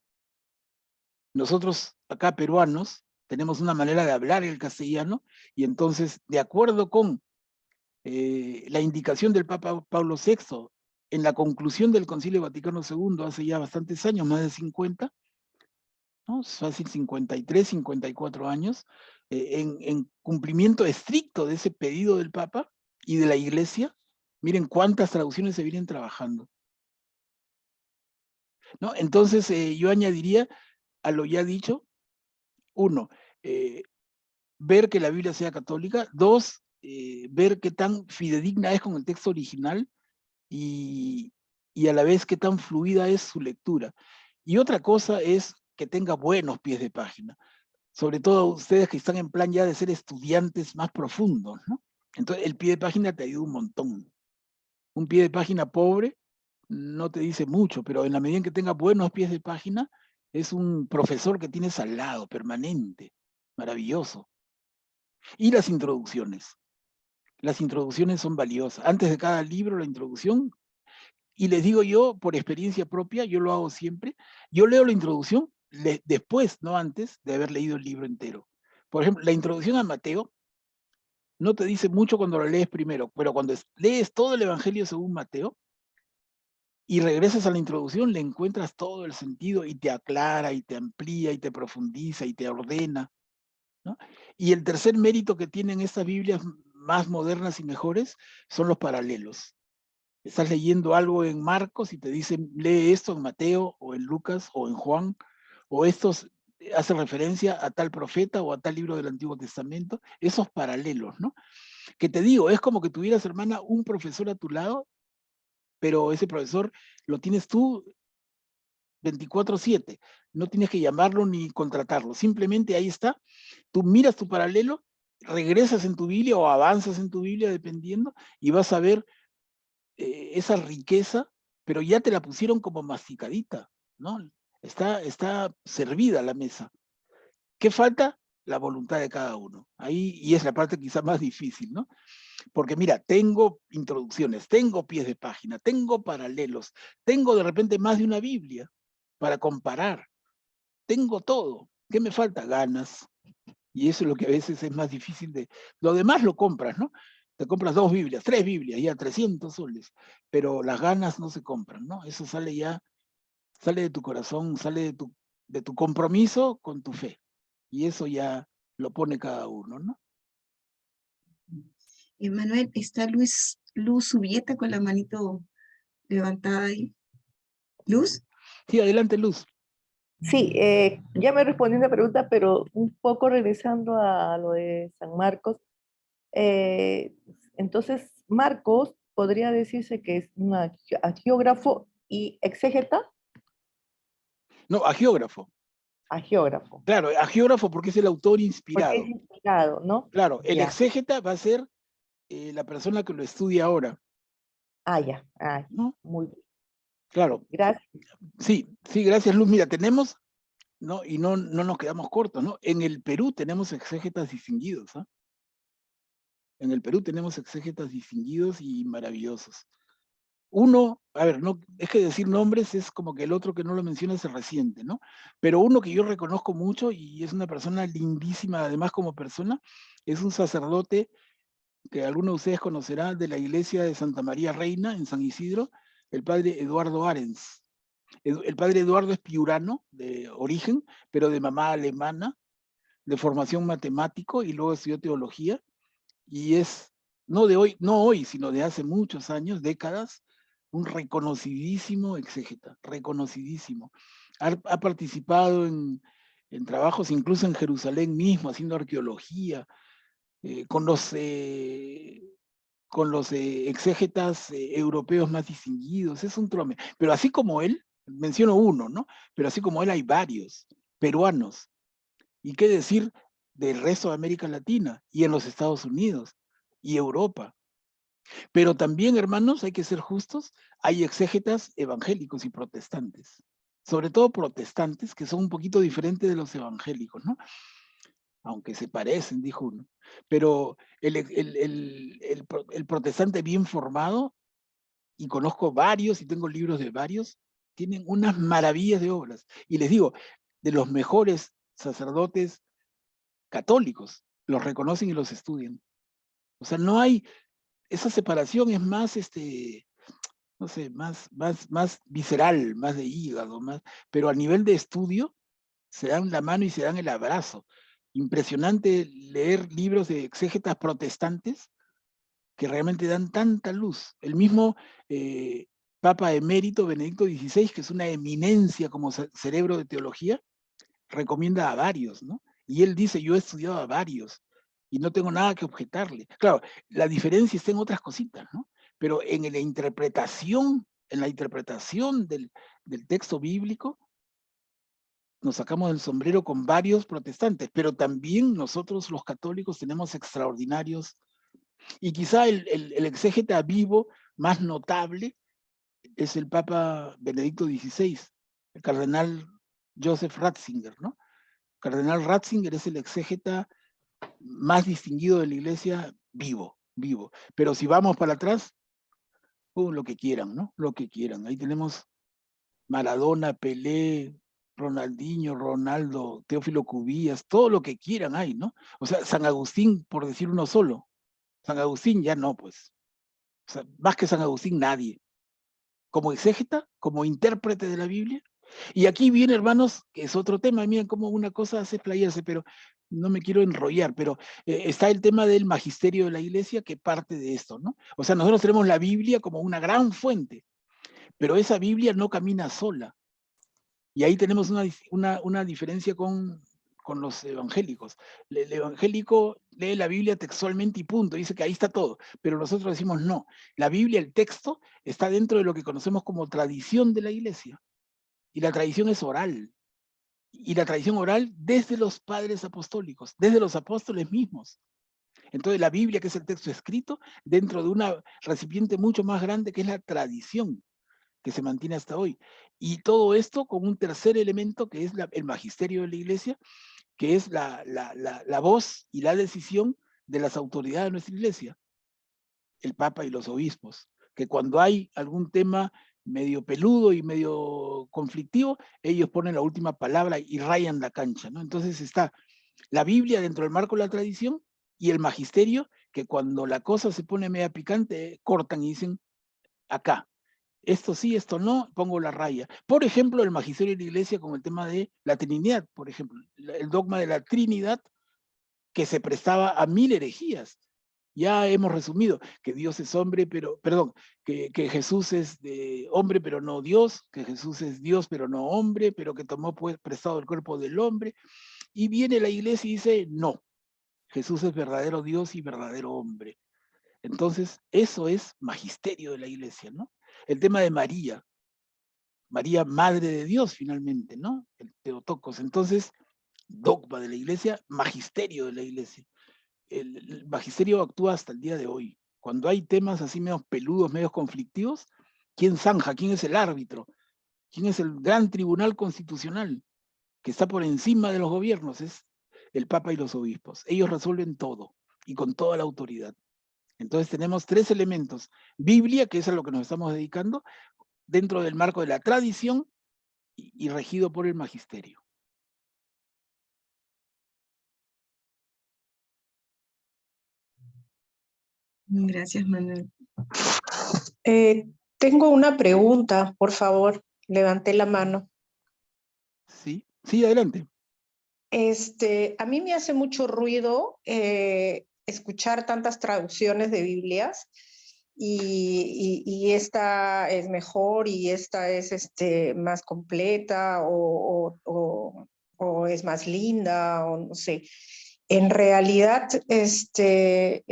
Nosotros acá peruanos tenemos una manera de hablar el castellano y entonces, de acuerdo con la indicación del Papa Pablo VI en la conclusión del Concilio Vaticano II hace ya bastantes años, más de 50, ¿no? Fácil 53, 54 años, en cumplimiento estricto de ese pedido del Papa y de la Iglesia, miren cuántas traducciones se vienen trabajando, ¿no? Entonces, yo añadiría a lo ya dicho, uno, ver que la Biblia sea católica; dos, ver qué tan fidedigna es con el texto original y a la vez qué tan fluida es su lectura. Y otra cosa es que tenga buenos pies de página, sobre todo ustedes que están en plan ya de ser estudiantes más profundos, ¿no? Entonces el pie de página te ayuda un montón. Un pie de página pobre no te dice mucho, pero en la medida en que tenga buenos pies de página, es un profesor que tienes al lado, permanente, maravilloso. Y las introducciones. Las introducciones son valiosas. Antes de cada libro, la introducción, y les digo yo, por experiencia propia, yo lo hago siempre, yo leo la introducción después, no antes, de haber leído el libro entero. Por ejemplo, la introducción a Mateo no te dice mucho cuando lo lees primero, pero cuando lees todo el Evangelio según Mateo y regresas a la introducción, le encuentras todo el sentido y te aclara y te amplía y te profundiza y te ordena, ¿no? Y el tercer mérito que tienen estas Biblias más modernas y mejores son los paralelos. Estás leyendo algo en Marcos y te dicen, lee esto en Mateo o en Lucas o en Juan, o estos hace referencia a tal profeta o a tal libro del Antiguo Testamento, esos paralelos, ¿no? Que te digo, es como que tuvieras, hermana, un profesor a tu lado, pero ese profesor lo tienes tú 24/7, no tienes que llamarlo ni contratarlo, simplemente ahí está, tú miras tu paralelo, regresas en tu Biblia o avanzas en tu Biblia, dependiendo, y vas a ver esa riqueza, pero ya te la pusieron como masticadita, ¿no? Está servida la mesa. ¿Qué falta? La voluntad de cada uno. Ahí, y es la parte quizá más difícil, ¿no? Porque mira, tengo introducciones, tengo pies de página, tengo paralelos, tengo de repente más de una Biblia para comparar, tengo todo. ¿Qué me falta? Ganas. Y eso es lo que a veces es más difícil de... Lo demás lo compras, ¿no? Te compras 2 Biblias, 3 Biblias, ya 300 soles, pero las ganas no se compran, ¿no? Eso sale ya, sale de tu corazón, sale de tu compromiso con tu fe. Y eso ya lo pone cada uno, ¿no? Manuel, está Luz Subieta con la manito levantada ahí. ¿Luz? Sí, adelante, Luz. Sí, ya me respondí una pregunta, pero un poco regresando a lo de San Marcos. Entonces, Marcos podría decirse que es un agiógrafo y exégeta. No, agiógrafo. Agiógrafo. Claro, agiógrafo porque es el autor Porque inspirado. es inspirado, ¿no? Claro, el Ya. exégeta va a ser la persona que lo estudia ahora, Ah, ya. Ah, ¿no? muy bien. Claro. Gracias. Sí, sí, gracias, Luz. Mira, tenemos, ¿no? Y no nos quedamos cortos, ¿no? En el Perú tenemos exégetas distinguidos, ¿ah? En el Perú tenemos exégetas distinguidos y maravillosos. Uno, a ver, no, es que decir nombres es como que el otro que no lo menciona es el reciente, ¿no? Pero uno que yo reconozco mucho y es una persona lindísima, además como persona, es un sacerdote que algunos de ustedes conocerán de la iglesia de Santa María Reina en San Isidro, el padre Eduardo Arens. El padre Eduardo es piurano de origen, pero de mamá alemana, de formación matemático y luego estudió teología y es, no de hoy, no hoy, sino de hace muchos años, décadas, un reconocidísimo exégeta, reconocidísimo. Ha participado en trabajos incluso en Jerusalén mismo, haciendo arqueología, con los exégetas europeos más distinguidos, es un trome. Pero así como él, menciono uno, ¿no? Pero así como él hay varios peruanos. ¿Y qué decir del resto de América Latina y en los Estados Unidos y Europa. Pero también, hermanos, hay que ser justos, hay exégetas evangélicos y protestantes, sobre todo protestantes, que son un poquito diferentes de los evangélicos, ¿no? Aunque se parecen, dijo uno. Pero el protestante bien formado, y conozco varios y tengo libros de varios, tienen unas maravillas de obras. Y les digo, de los mejores sacerdotes católicos, los reconocen y los estudian. O sea, no hay, esa separación es más, no sé, más visceral, más de hígado, más, pero a nivel de estudio, se dan la mano y se dan el abrazo. Impresionante leer libros de exégetas protestantes que realmente dan tanta luz. El mismo Papa Emérito Benedicto XVI, que es una eminencia como cerebro de teología, recomienda a varios, ¿no? Y él dice, yo he estudiado a varios y no tengo nada que objetarle. Claro, la diferencia está en otras cositas, ¿no? Pero en la interpretación del texto bíblico, nos sacamos del sombrero con varios protestantes, pero también nosotros los católicos tenemos extraordinarios, y quizá el exégeta vivo más notable es el Papa Benedicto XVI, el cardenal Joseph Ratzinger, ¿no? Cardenal Ratzinger es el exégeta más distinguido de la iglesia vivo. Pero si vamos para atrás, lo que quieran, ¿no? Lo que quieran. Ahí tenemos Maradona, Pelé, Ronaldinho, Ronaldo, Teófilo Cubillas, todo lo que quieran hay, ¿no? O sea, San Agustín, por decir uno solo. San Agustín ya no, pues. O sea, más que San Agustín, nadie. Como exégeta, como intérprete de la Biblia. Y aquí viene, hermanos, que es otro tema, miren cómo una cosa hace explayarse, pero no me quiero enrollar, pero está el tema del magisterio de la iglesia que parte de esto, ¿no? O sea, nosotros tenemos la Biblia como una gran fuente, pero esa Biblia no camina sola. Y ahí tenemos una diferencia con los evangélicos. El evangélico lee la Biblia textualmente y punto, dice que ahí está todo, pero nosotros decimos no. La Biblia, el texto, está dentro de lo que conocemos como tradición de la iglesia. Y la tradición es oral. Y la tradición oral desde los padres apostólicos, desde los apóstoles mismos. Entonces la Biblia, que es el texto escrito, dentro de una recipiente mucho más grande que es la tradición, que se mantiene hasta hoy. Y todo esto con un tercer elemento que es el magisterio de la iglesia, que es la voz y la decisión de las autoridades de nuestra iglesia, el Papa y los obispos, que cuando hay algún tema medio peludo y medio conflictivo, ellos ponen la última palabra y rayan la cancha, ¿no? Entonces está la Biblia dentro del marco de la tradición y el magisterio, que cuando la cosa se pone media picante, cortan y dicen, acá, esto sí, esto no, pongo la raya. Por ejemplo, el magisterio de la iglesia con el tema de la Trinidad, por ejemplo, el dogma de la Trinidad que se prestaba a 1000 herejías. Ya hemos resumido que Dios es hombre, pero, perdón, que Jesús es de hombre, pero no Dios, que Jesús es Dios, pero no hombre, pero que tomó pues, prestado el cuerpo del hombre. Y viene la iglesia y dice, no, Jesús es verdadero Dios y verdadero hombre. Entonces, eso es magisterio de la iglesia, ¿no? El tema de María, Madre de Dios, finalmente, ¿no? El Teotocos. Entonces, dogma de la iglesia, magisterio de la iglesia. El magisterio actúa hasta el día de hoy. Cuando hay temas así medio peludos, medio conflictivos, ¿quién zanja? ¿Quién es el árbitro? ¿Quién es el gran tribunal constitucional que está por encima de los gobiernos? Es el Papa y los obispos. Ellos resuelven todo y con toda la autoridad. Entonces tenemos 3 elementos. Biblia, que es a lo que nos estamos dedicando, dentro del marco de la tradición y regido por el magisterio. Gracias, Manuel. Tengo una pregunta, por favor. Levanté la mano. Sí, sí, adelante. A mí me hace mucho ruido escuchar tantas traducciones de Biblias y esta es mejor y esta es más completa o es más linda o no sé. En realidad, estoy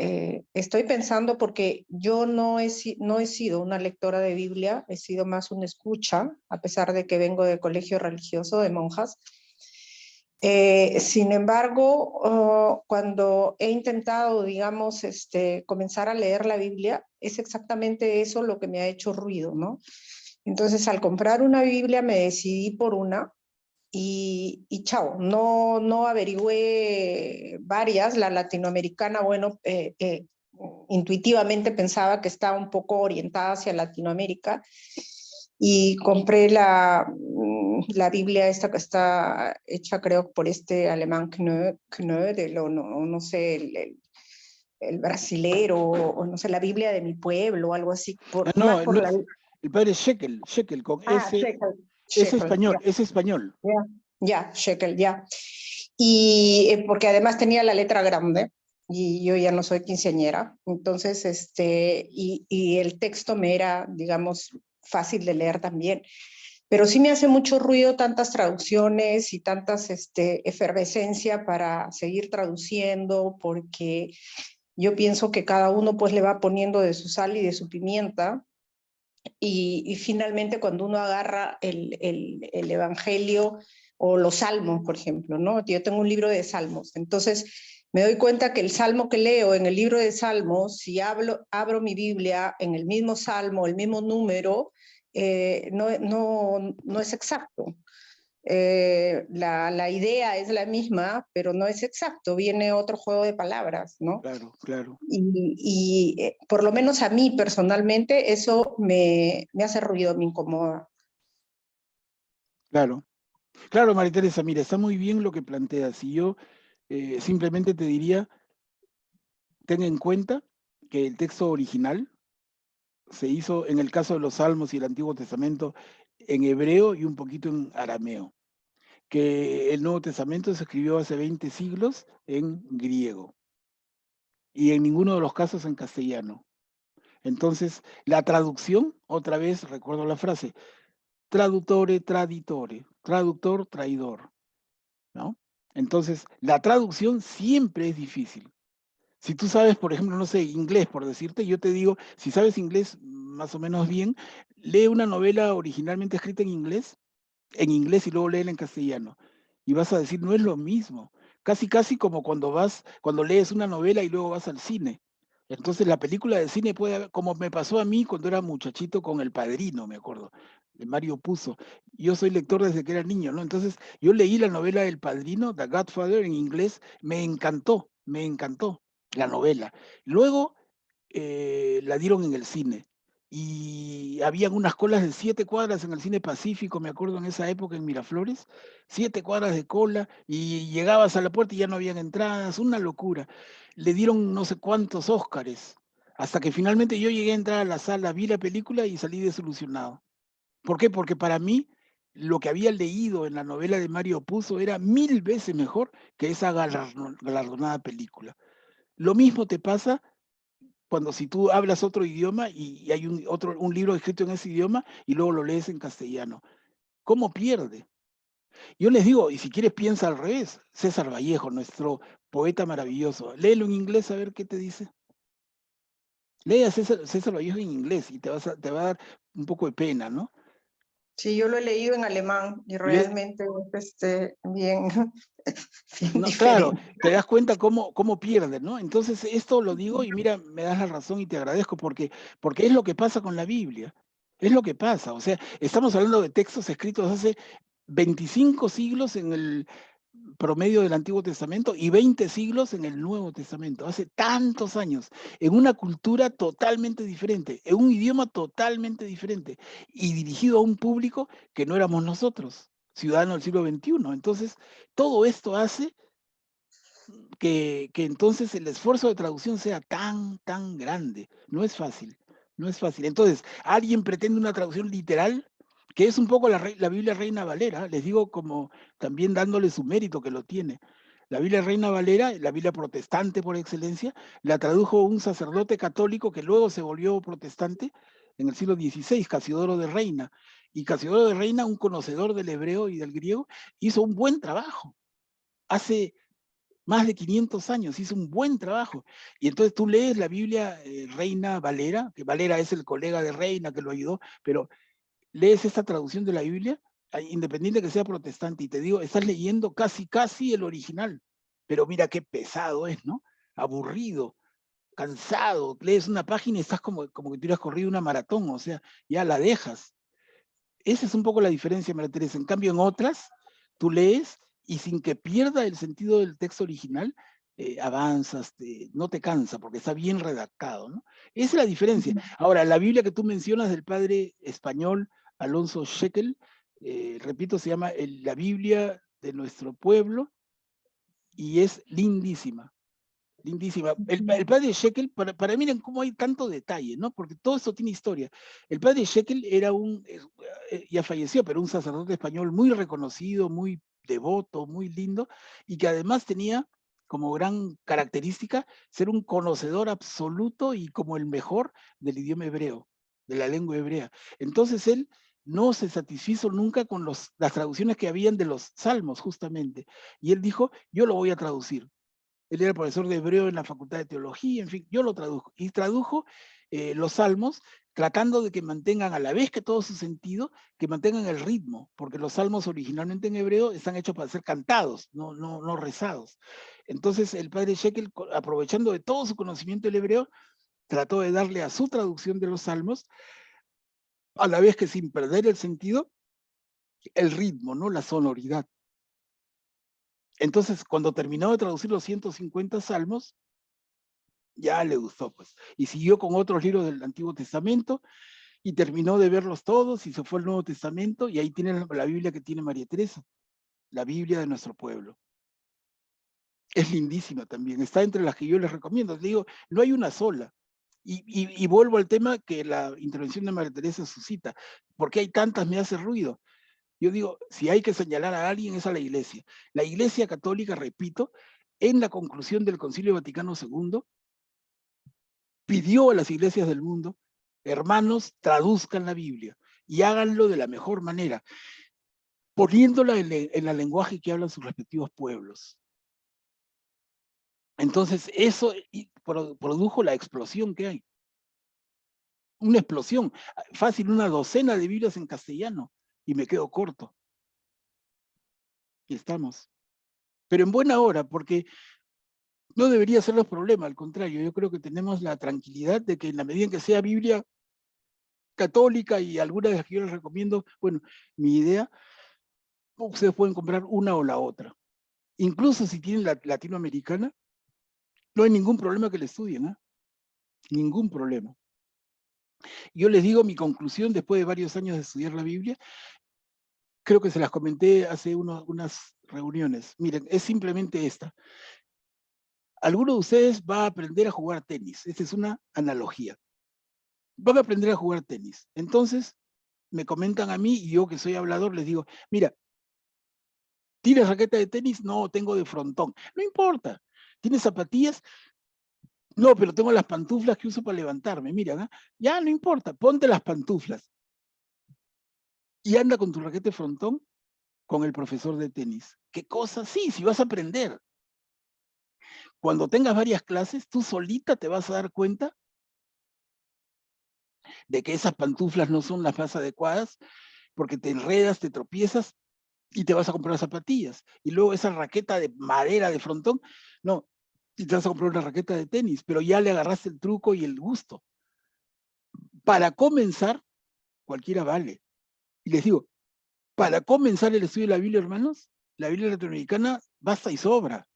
pensando porque yo no he sido una lectora de Biblia, he sido más una escucha, a pesar de que vengo del colegio religioso de monjas. Sin embargo, cuando he intentado, digamos, comenzar a leer la Biblia, es exactamente eso lo que me ha hecho ruido, ¿no? Entonces, al comprar una Biblia me decidí por una y chao, no averigüé varias. La latinoamericana, bueno, intuitivamente pensaba que estaba un poco orientada hacia Latinoamérica y compré la Biblia esta que está hecha creo por este alemán no sé, el brasilero, o no sé, la Biblia de mi pueblo, o algo así, más No, por la... el padre Shekel con S, Shekel, ya. es español. Ya, Shekel, ya. Y porque además tenía la letra grande y yo ya no soy quinceañera, entonces, y el texto me era, digamos, fácil de leer también. Pero sí me hace mucho ruido tantas traducciones y tantas efervescencia para seguir traduciendo, porque yo pienso que cada uno pues le va poniendo de su sal y de su pimienta, y finalmente cuando uno agarra el Evangelio o los Salmos, por ejemplo, ¿no? Yo tengo un libro de Salmos, entonces me doy cuenta que el Salmo que leo en el libro de Salmos, si abro mi Biblia en el mismo Salmo, el mismo número, no es exacto. La idea es la misma, pero no es exacto, viene otro juego de palabras, ¿no? Claro, claro. Y por lo menos a mí personalmente eso me hace ruido, me incomoda. Claro. Claro, María Teresa, mira, está muy bien lo que planteas. Y yo simplemente te diría, ten en cuenta que el texto original se hizo, en el caso de los Salmos y el Antiguo Testamento, en hebreo y un poquito en arameo. Que el Nuevo Testamento se escribió hace 20 siglos en griego. Y en ninguno de los casos en castellano. Entonces, la traducción, otra vez recuerdo la frase, traductore, traditore, traductor, traidor, ¿no? Entonces, la traducción siempre es difícil. Si tú sabes, por ejemplo, no sé, inglés, por decirte, yo te digo, si sabes inglés más o menos bien, lee una novela originalmente escrita en inglés y luego léela en castellano. Y vas a decir, no es lo mismo. Casi, casi como cuando lees una novela y luego vas al cine. Entonces la película de cine puede haber, como me pasó a mí cuando era muchachito con El Padrino, me acuerdo, de Mario Puzo. Yo soy lector desde que era niño, ¿no? Entonces yo leí la novela El Padrino, The Godfather, en inglés, me encantó la novela. Luego la dieron en el cine. Y habían unas colas de 7 cuadras en el Cine Pacífico, me acuerdo en esa época en Miraflores, 7 cuadras de cola, y llegabas a la puerta y ya no habían entradas, una locura. Le dieron no sé cuántos Óscares, hasta que finalmente yo llegué a entrar a la sala, vi la película y salí desilusionado. ¿Por qué? Porque para mí lo que había leído en la novela de Mario Puzo era 1000 veces mejor que esa galardonada película. Lo mismo te pasa cuando si tú hablas otro idioma y hay un libro escrito en ese idioma y luego lo lees en castellano. ¿Cómo pierde? Yo les digo, y si quieres piensa al revés, César Vallejo, nuestro poeta maravilloso, léelo en inglés a ver qué te dice. Lee a César Vallejo en inglés y te va a dar un poco de pena, ¿no? Sí, yo lo he leído en alemán y Le- realmente es bien, bien no, claro, diferente. te das cuenta cómo pierden, ¿no? Entonces, esto lo digo y mira, me das la razón y te agradezco porque es lo que pasa con la Biblia. Es lo que pasa. O sea, estamos hablando de textos escritos hace 25 siglos en el promedio del Antiguo Testamento y 20 siglos en el Nuevo Testamento. Hace tantos años, en una cultura totalmente diferente, en un idioma totalmente diferente y dirigido a un público que no éramos nosotros, ciudadanos del siglo XXI. Entonces, todo esto hace que entonces el esfuerzo de traducción sea tan grande. No es fácil, no es fácil. Entonces, alguien pretende una traducción literal, que es un poco la Biblia Reina Valera, les digo como también dándole su mérito que lo tiene. La Biblia Reina Valera, la Biblia protestante por excelencia, la tradujo un sacerdote católico que luego se volvió protestante en el siglo XVI, Casiodoro de Reina. Y Casiodoro de Reina, un conocedor del hebreo y del griego, hizo un buen trabajo. Hace más de 500 años, hizo un buen trabajo. Y entonces tú lees la Biblia Reina Valera, que Valera es el colega de Reina que lo ayudó, pero lees esta traducción de la Biblia independiente que sea protestante, y te digo, estás leyendo casi el original, pero mira qué pesado es, ¿no? Aburrido, cansado, lees una página y estás como que te hubieras corrido una maratón, o sea, ya la dejas. Esa es un poco la diferencia, María Teresa. En cambio, en otras, tú lees y sin que pierda el sentido del texto original, avanzas, no te cansa porque está bien redactado, ¿no? Esa es la diferencia. Ahora, la Biblia que tú mencionas del padre español Alonso Shekel, repito, se llama la Biblia de nuestro pueblo y es lindísima. Lindísima. El padre Shekel, para miren cómo hay tanto detalle, ¿no? Porque todo esto tiene historia. El padre Shekel era ya falleció, pero un sacerdote español muy reconocido, muy devoto, muy lindo, y que además tenía como gran característica ser un conocedor absoluto y como el mejor del idioma hebreo, de la lengua hebrea. Entonces él no se satisfizo nunca con las traducciones que habían de los salmos, justamente. Y él dijo, yo lo voy a traducir. Él era profesor de hebreo en la Facultad de Teología, en fin, yo lo traduzco. Y tradujo los salmos tratando de que mantengan a la vez que todo su sentido, que mantengan el ritmo, porque los salmos originalmente en hebreo están hechos para ser cantados, no rezados. Entonces el padre Shekel, aprovechando de todo su conocimiento del hebreo, trató de darle a su traducción de los salmos, a la vez que sin perder el sentido, el ritmo, ¿no? La sonoridad. Entonces, cuando terminó de traducir los 150 salmos, ya le gustó, pues. Y siguió con otros libros del Antiguo Testamento y terminó de verlos todos y se fue al Nuevo Testamento y ahí tiene la Biblia que tiene María Teresa, la Biblia de nuestro pueblo. Es lindísima también, está entre las que yo les recomiendo. Les digo, no hay una sola. Y vuelvo al tema que la intervención de María Teresa suscita. ¿Por qué hay tantas? Me hace ruido. Yo digo, si hay que señalar a alguien es a la Iglesia. La Iglesia Católica, repito, en la conclusión del Concilio Vaticano II, pidió a las iglesias del mundo, hermanos, traduzcan la Biblia y háganlo de la mejor manera, poniéndola en el lenguaje que hablan sus respectivos pueblos. Entonces, eso produjo la explosión que hay. Una explosión. Fácil, una docena de Biblias en castellano. Y me quedo corto. Y estamos. Pero en buena hora, porque no debería ser los problemas, al contrario, yo creo que tenemos la tranquilidad de que en la medida en que sea Biblia católica y alguna de las que yo les recomiendo, bueno, mi idea, ustedes pueden comprar una o la otra. Incluso si tienen la latinoamericana, no hay ningún problema que la estudien, ¿eh? Ningún problema. Yo les digo mi conclusión después de varios años de estudiar la Biblia, creo que se las comenté hace unas reuniones. Miren, es simplemente esta. Alguno de ustedes va a aprender a jugar tenis. Esta es una analogía. Van a aprender a jugar tenis. Entonces, me comentan a mí, y yo que soy hablador, les digo, mira, ¿tienes raqueta de tenis? No, tengo de frontón. No importa. ¿Tienes zapatillas? No, pero tengo las pantuflas que uso para levantarme. Mira, ¿no? Ya no importa, ponte las pantuflas. Y anda con tu raqueta de frontón con el profesor de tenis. ¿Qué cosa? Sí, si vas a aprender. Cuando tengas varias clases, tú solita te vas a dar cuenta de que esas pantuflas no son las más adecuadas, porque te enredas, te tropiezas y te vas a comprar zapatillas. Y luego esa raqueta de madera de frontón, no, y te vas a comprar una raqueta de tenis, pero ya le agarraste el truco y el gusto. Para comenzar, cualquiera vale. Y les digo, para comenzar el estudio de la Biblia, hermanos, la Biblia latinoamericana basta y sobra.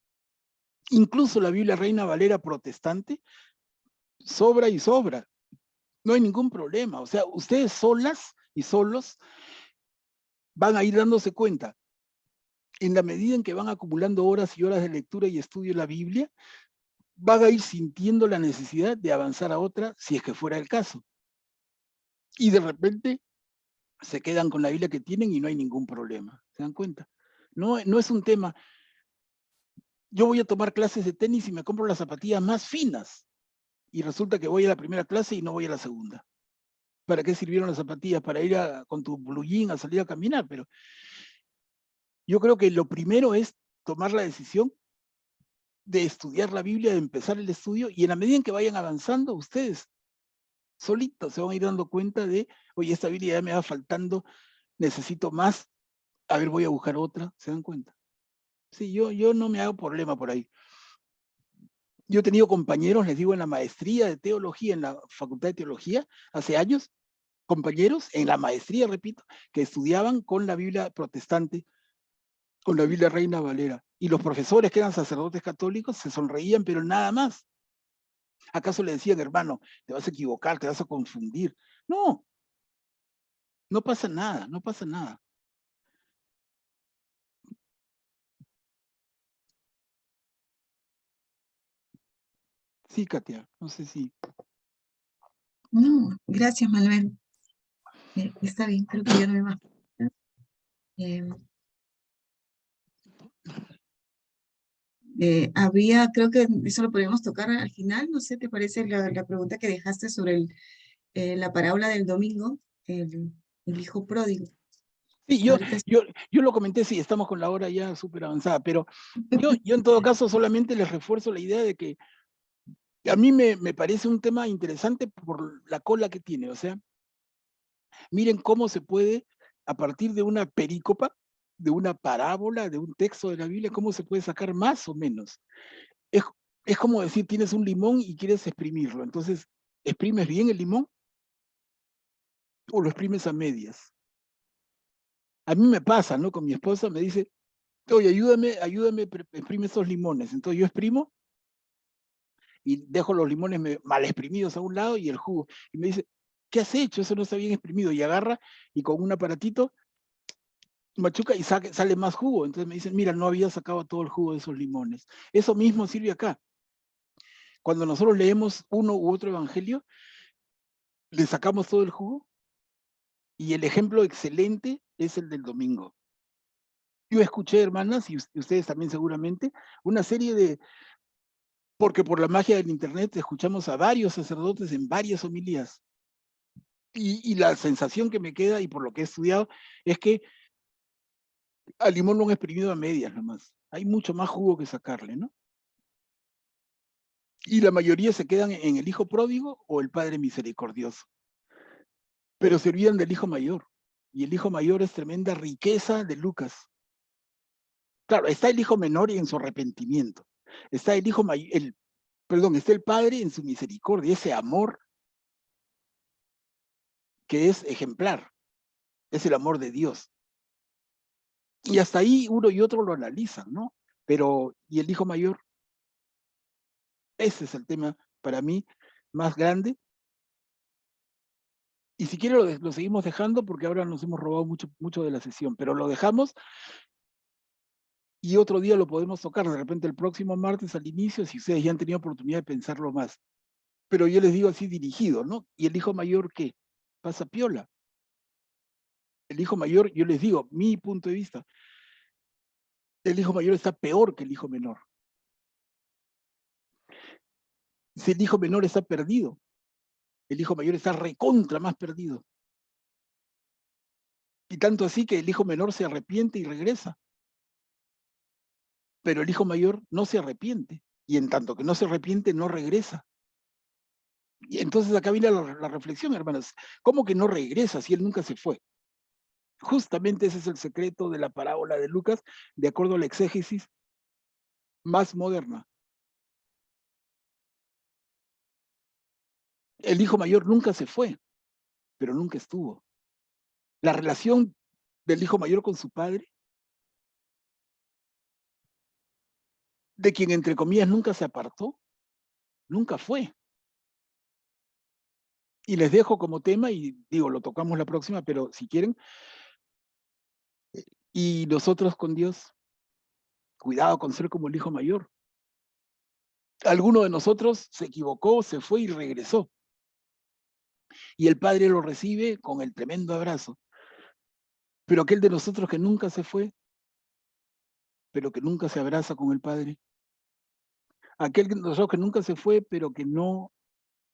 Incluso la Biblia Reina Valera protestante sobra y sobra. No hay ningún problema. O sea, ustedes solas y solos van a ir dándose cuenta. En la medida en que van acumulando horas y horas de lectura y estudio de la Biblia, van a ir sintiendo la necesidad de avanzar a otra si es que fuera el caso. Y de repente se quedan con la Biblia que tienen y no hay ningún problema. ¿Se dan cuenta? No es un tema. Yo voy a tomar clases de tenis y me compro las zapatillas más finas. Y resulta que voy a la primera clase y no voy a la segunda. ¿Para qué sirvieron las zapatillas? Para ir con tu blue jean a salir a caminar. Pero yo creo que lo primero es tomar la decisión de estudiar la Biblia, de empezar el estudio, y en la medida en que vayan avanzando, ustedes solitos se van a ir dando cuenta de, oye, esta Biblia ya me va faltando, necesito más A ver, voy a buscar otra, ¿se dan cuenta? Sí, yo no me hago problema por ahí. Yo he tenido compañeros, les digo, en la maestría de teología, en la Facultad de Teología, hace años, compañeros en la maestría, repito, que estudiaban con la Biblia protestante, con la Biblia Reina Valera. Y los profesores que eran sacerdotes católicos se sonreían, pero nada más. ¿Acaso le decían, hermano, te vas a equivocar, te vas a confundir? No, no pasa nada, no pasa nada. Sí, Katia, no sé si. No, gracias, Manuel. Está bien, creo que ya no hay más. Creo que eso lo podríamos tocar al final, no sé, ¿te parece la pregunta que dejaste sobre la parábola del domingo, el hijo pródigo? Sí, Ahorita yo lo comenté, sí, estamos con la hora ya súper avanzada, pero yo en todo caso solamente les refuerzo la idea de que a mí me parece un tema interesante por la cola que tiene, o sea, miren cómo se puede, a partir de una perícopa, de una parábola, de un texto de la Biblia, cómo se puede sacar más o menos. Es, es como decir, tienes un limón y quieres exprimirlo, entonces, ¿exprimes bien el limón o lo exprimes a medias? A mí me pasa, ¿no? Con mi esposa me dice, oye, ayúdame, exprime esos limones. Entonces yo exprimo y dejo los limones mal exprimidos a un lado y el jugo. Y me dice, ¿qué has hecho? Eso no está bien exprimido. Y agarra y con un aparatito machuca y sale más jugo. Entonces me dicen, mira, no había sacado todo el jugo de esos limones. Eso mismo sirve acá. Cuando nosotros leemos uno u otro evangelio, le sacamos todo el jugo y el ejemplo excelente es el del domingo. Yo escuché, hermanas, y ustedes también seguramente, una serie de, porque por la magia del internet escuchamos a varios sacerdotes en varias homilías. Y la sensación que me queda, y por lo que he estudiado, es que al limón lo han exprimido a medias nomás. Hay mucho más jugo que sacarle, ¿no? Y la mayoría se quedan en el hijo pródigo o el padre misericordioso. Pero se olvidan del hijo mayor. Y el hijo mayor es tremenda riqueza de Lucas. Claro, está el hijo menor y en su arrepentimiento. Está el hijo mayor, está el padre en su misericordia, ese amor que es ejemplar. Es el amor de Dios. Y hasta ahí uno y otro lo analizan, ¿no? Pero, ¿y el hijo mayor? Ese es el tema para mí más grande. Y si quiere lo seguimos dejando porque ahora nos hemos robado mucho de la sesión, pero lo dejamos y otro día lo podemos tocar, de repente el próximo martes al inicio, si ustedes ya han tenido oportunidad de pensarlo más. Pero yo les digo así dirigido, ¿no? ¿Y el hijo mayor qué? Pasa piola. El hijo mayor, yo les digo, mi punto de vista, el hijo mayor está peor que el hijo menor. Si el hijo menor está perdido, el hijo mayor está recontra más perdido. Y tanto así que el hijo menor se arrepiente y regresa. Pero el hijo mayor no se arrepiente. Y en tanto que no se arrepiente, no regresa. Y entonces acá viene la reflexión, hermanos. ¿Cómo que no regresa si él nunca se fue? Justamente ese es el secreto de la parábola de Lucas, de acuerdo a la exégesis más moderna. El hijo mayor nunca se fue, pero nunca estuvo. La relación del hijo mayor con su padre, de quien entre comillas nunca se apartó, nunca fue. Y les dejo como tema, y digo, lo tocamos la próxima, pero si quieren, y nosotros con Dios, cuidado con ser como el hijo mayor. Alguno de nosotros se equivocó, se fue y regresó. Y el padre lo recibe con el tremendo abrazo. Pero aquel de nosotros que nunca se fue, pero que nunca se abraza con el padre. Aquel de nosotros que nunca se fue, pero que no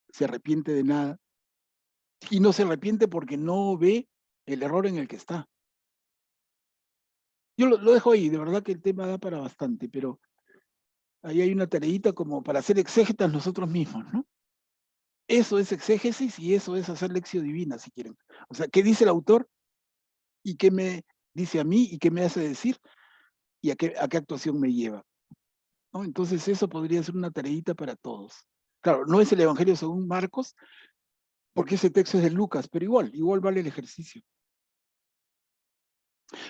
se arrepiente de nada. Y no se arrepiente porque no ve el error en el que está. Yo lo dejo ahí, de verdad que el tema da para bastante, pero ahí hay una tareita como para hacer exégetas nosotros mismos, ¿no? Eso es exégesis y eso es hacer lección divina, si quieren. O sea, ¿qué dice el autor? Y qué me dice a mí y qué me hace decir y a qué actuación me lleva, ¿no? Entonces eso podría ser una tareita para todos. Claro, no es el Evangelio según Marcos, porque ese texto es de Lucas, pero igual vale el ejercicio.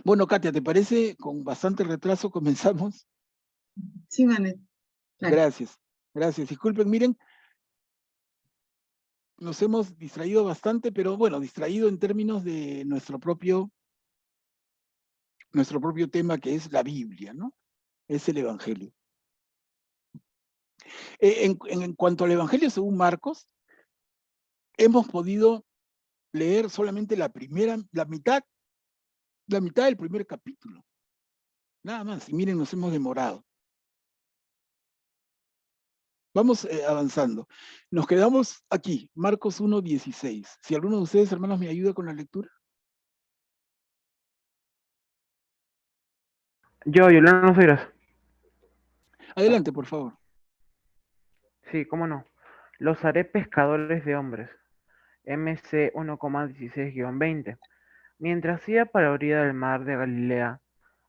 Bueno, Katia, ¿te parece? Con bastante retraso comenzamos. Sí, Manuel. Claro. Gracias. Disculpen, miren, nos hemos distraído bastante, pero bueno, distraído en términos de nuestro propio tema, que es la Biblia, ¿no? Es el Evangelio. En cuanto al Evangelio según Marcos, hemos podido leer solamente la mitad del primer capítulo. Nada más, y miren, nos hemos demorado. Vamos avanzando. Nos quedamos aquí, Marcos 1:16. Si alguno de ustedes, hermanos, me ayuda con la lectura. Yolanda Figueras. Adelante, por favor. Sí, cómo no. Los haré pescadores de hombres. MC 1,16-20. Mientras iba para la orilla del mar de Galilea,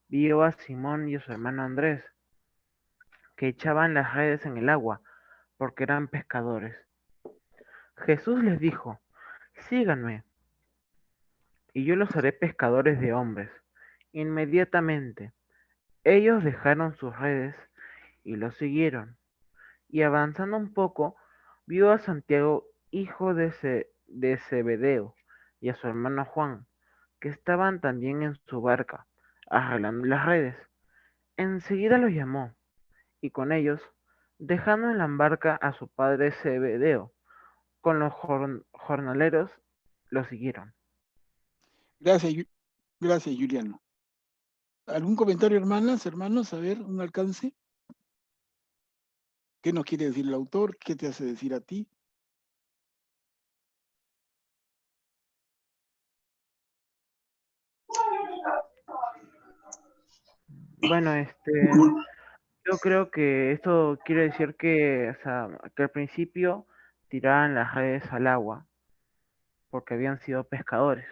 vio a Simón y a su hermano Andrés, que echaban las redes en el agua, porque eran pescadores. Jesús les dijo, síganme, y yo los haré pescadores de hombres. Inmediatamente, ellos dejaron sus redes y los siguieron. Y avanzando un poco, vio a Santiago, hijo de Zebedeo, y a su hermano Juan, que estaban también en su barca, arreglando las redes. Enseguida los llamó, y con ellos, dejando en la barca a su padre Zebedeo, con los jornaleros, lo siguieron. Gracias, Juliano. ¿Algún comentario, hermanos? A ver, un alcance. ¿Qué nos quiere decir el autor? ¿Qué te hace decir a ti? Bueno, yo creo que esto quiere decir que, o sea, que al principio tiraban las redes al agua porque habían sido pescadores.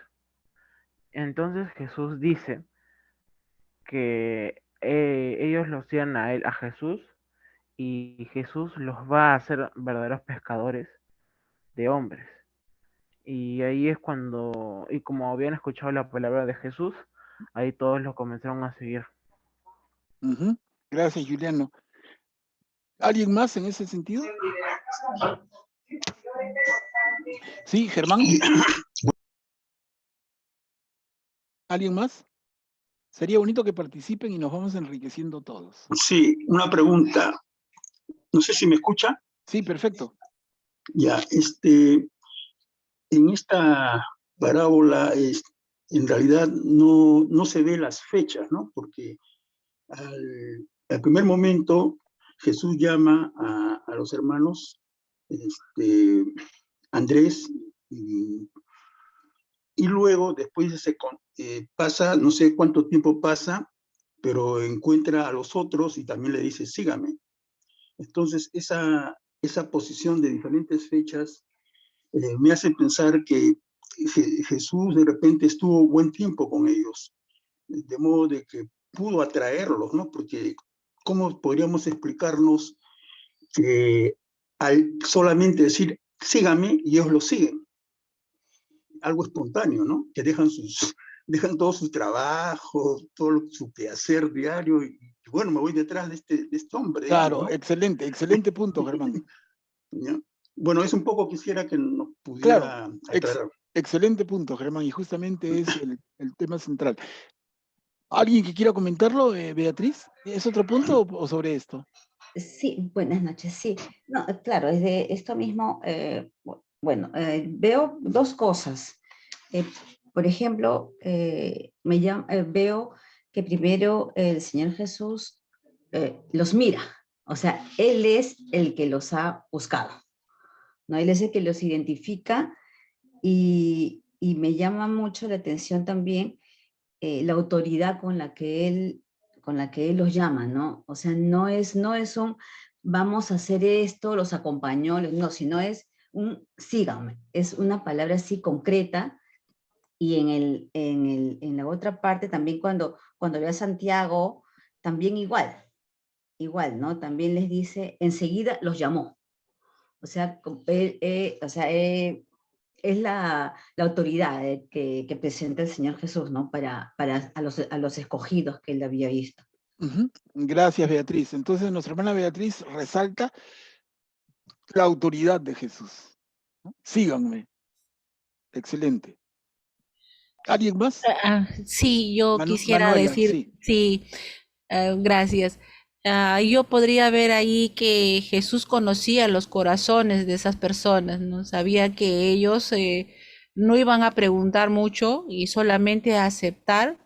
Entonces Jesús dice que ellos lo sigan a él, a Jesús, y Jesús los va a hacer verdaderos pescadores de hombres. Y ahí es cuando, y como habían escuchado la palabra de Jesús, ahí todos lo comenzaron a seguir. Gracias, Juliano. ¿Alguien más en ese sentido? Sí, Germán. ¿Alguien más? Sería bonito que participen y nos vamos enriqueciendo todos. Sí, una pregunta. No sé si me escucha. Sí, perfecto. Ya, en esta parábola en realidad no se ve las fechas, ¿no? Porque al primer momento Jesús llama a los hermanos Andrés y luego después pasa, no sé cuánto tiempo pasa, pero encuentra a los otros y también le dice, sígame. Entonces, esa posición de diferentes fechas me hace pensar que Jesús de repente estuvo buen tiempo con ellos, de modo de que pudo atraerlos, ¿no? Porque ¿cómo podríamos explicarnos que al solamente decir, sígame, y ellos lo siguen? Algo espontáneo, ¿no? Que dejan todo su trabajo, todo su quehacer diario, y bueno, me voy detrás de este hombre. Claro, digamos, ¿no? excelente punto, Germán. ¿Ya? Bueno, eso un poco quisiera que nos pudiera aclarar. Excelente punto, Germán, y justamente es el tema central. ¿Alguien que quiera comentarlo, Beatriz? ¿Es otro punto o sobre esto? Sí, buenas noches, sí. No, claro, es de esto mismo. Veo dos cosas. Por ejemplo, veo que primero el Señor Jesús los mira, o sea, Él es el que los ha buscado, ¿no? Él es el que los identifica y me llama mucho la atención también la autoridad con la que Él los llama, ¿no? O sea, no es un vamos a hacer esto, los acompañó, no, sino es un síganme, es una palabra así concreta Y en la otra parte también cuando ve a Santiago, también igual, ¿no? También les dice, enseguida los llamó. O sea, es la autoridad que presenta el Señor Jesús, ¿no? Para a los escogidos que él había visto. Gracias, Beatriz. Entonces, nuestra hermana Beatriz resalta la autoridad de Jesús, ¿no? Síganme. Excelente. ¿Alguien más? Sí, yo quisiera Manuela, decir, sí. sí, gracias. Yo podría ver ahí que Jesús conocía los corazones de esas personas, ¿no? Sabía que ellos no iban a preguntar mucho y solamente a aceptar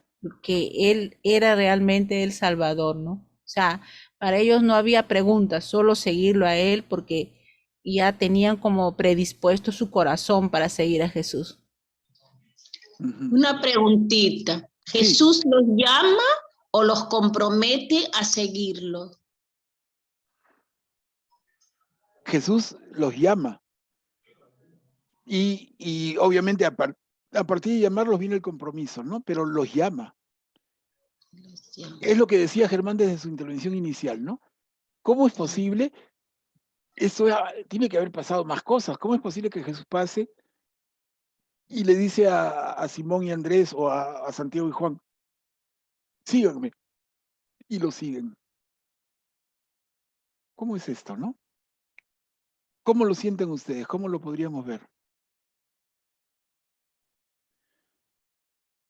que Él era realmente el Salvador, ¿no? O sea, para ellos no había preguntas, solo seguirlo a Él porque ya tenían como predispuesto su corazón para seguir a Jesús. Una preguntita. Sí. ¿Jesús los llama o los compromete a seguirlo? Jesús los llama. Y obviamente a partir de llamarlos viene el compromiso, ¿no? Pero los llama. Los llama. Es lo que decía Germán desde su intervención inicial, ¿no? ¿Cómo es posible? Eso tiene que haber pasado más cosas. ¿Cómo es posible que Jesús pase y le dice a Simón y Andrés o a Santiago y Juan, síganme? Y lo siguen. ¿Cómo es esto, no? ¿Cómo lo sienten ustedes? ¿Cómo lo podríamos ver?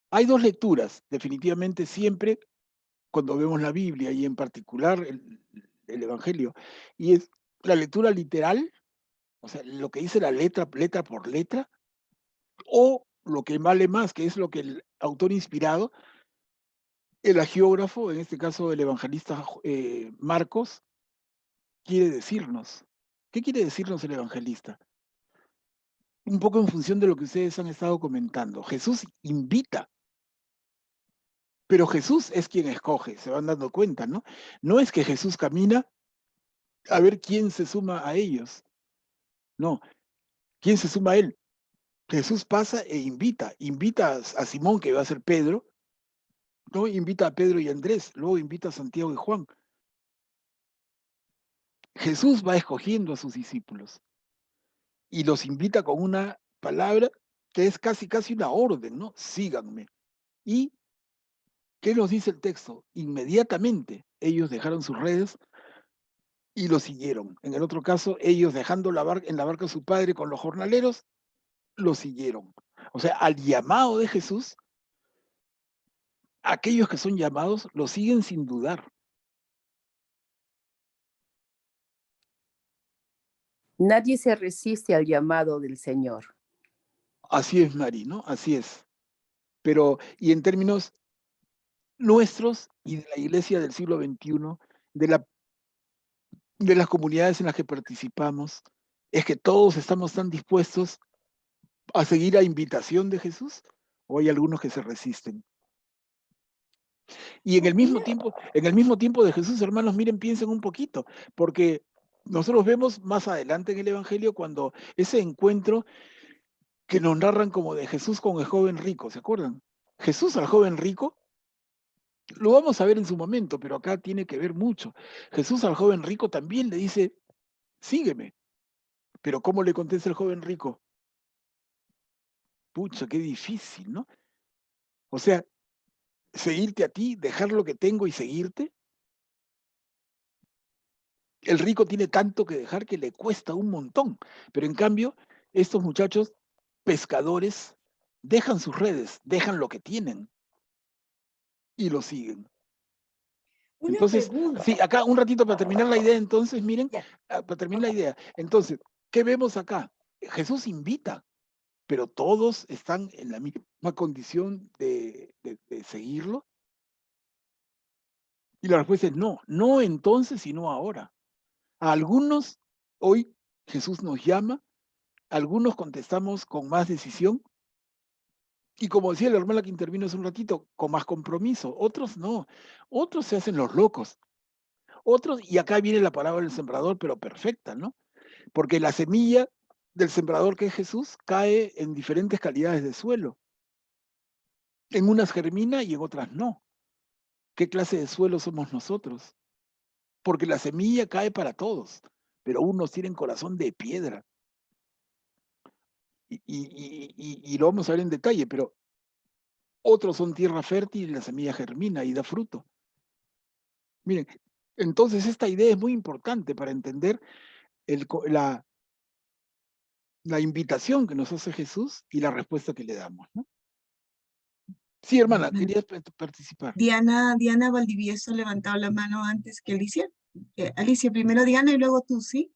Hay dos lecturas, definitivamente siempre, cuando vemos la Biblia y en particular el Evangelio, y es la lectura literal, o sea, lo que dice la letra por letra, o lo que vale más, que es lo que el autor inspirado, el agiógrafo, en este caso el evangelista Marcos, quiere decirnos. ¿Qué quiere decirnos el evangelista? Un poco en función de lo que ustedes han estado comentando. Jesús invita, pero Jesús es quien escoge, se van dando cuenta, ¿no? No es que Jesús camina a ver quién se suma a ellos. No, ¿quién se suma a él? Jesús pasa e invita a Simón, que va a ser Pedro, ¿no? Invita a Pedro y Andrés, luego invita a Santiago y Juan. Jesús va escogiendo a sus discípulos y los invita con una palabra que es casi una orden, ¿no? Síganme. ¿Y qué nos dice el texto? Inmediatamente ellos dejaron sus redes y lo siguieron. En el otro caso, ellos dejando en la barca a su padre con los jornaleros, lo siguieron. O sea, al llamado de Jesús, aquellos que son llamados lo siguen sin dudar. Nadie se resiste al llamado del Señor. Así es, Mari, ¿no? Así es. Pero, y en términos nuestros y de la iglesia del siglo XXI, de las comunidades en las que participamos, es que todos estamos tan dispuestos a seguir la invitación de Jesús, o hay algunos que se resisten. Y en el mismo tiempo de Jesús, hermanos, miren, piensen un poquito, porque nosotros vemos más adelante en el Evangelio cuando ese encuentro que nos narran como de Jesús con el joven rico, ¿se acuerdan? Jesús al joven rico, lo vamos a ver en su momento, pero acá tiene que ver mucho. Jesús al joven rico también le dice, sígueme. Pero ¿cómo le contesta el joven rico? Pucha, qué difícil, ¿no? O sea, seguirte a ti, dejar lo que tengo y seguirte. El rico tiene tanto que dejar que le cuesta un montón, pero en cambio, estos muchachos pescadores dejan sus redes, dejan lo que tienen y lo siguen. Entonces, sí, acá un ratito para terminar la idea, entonces, miren, para terminar la idea. Entonces, ¿qué vemos acá? Jesús invita, pero todos están en la misma condición de seguirlo. Y la respuesta es no, no entonces, sino ahora. A algunos, hoy Jesús nos llama, algunos contestamos con más decisión, y como decía la hermana que intervino hace un ratito, con más compromiso. Otros no, otros se hacen los locos. Otros, y acá viene la palabra del sembrador, pero perfecta, ¿no? Porque la semilla del sembrador que es Jesús cae en diferentes calidades de suelo. En unas germina y en otras no. ¿Qué clase de suelo somos nosotros? Porque la semilla cae para todos, pero unos tienen corazón de piedra. Y lo vamos a ver en detalle, pero otros son tierra fértil y la semilla germina y da fruto. Miren, entonces esta idea es muy importante para entender la invitación que nos hace Jesús y la respuesta que le damos, ¿no? Sí, hermana, querías participar. Diana Valdivieso levantaba la mano antes que Alicia. Alicia, primero Diana y luego tú, ¿sí?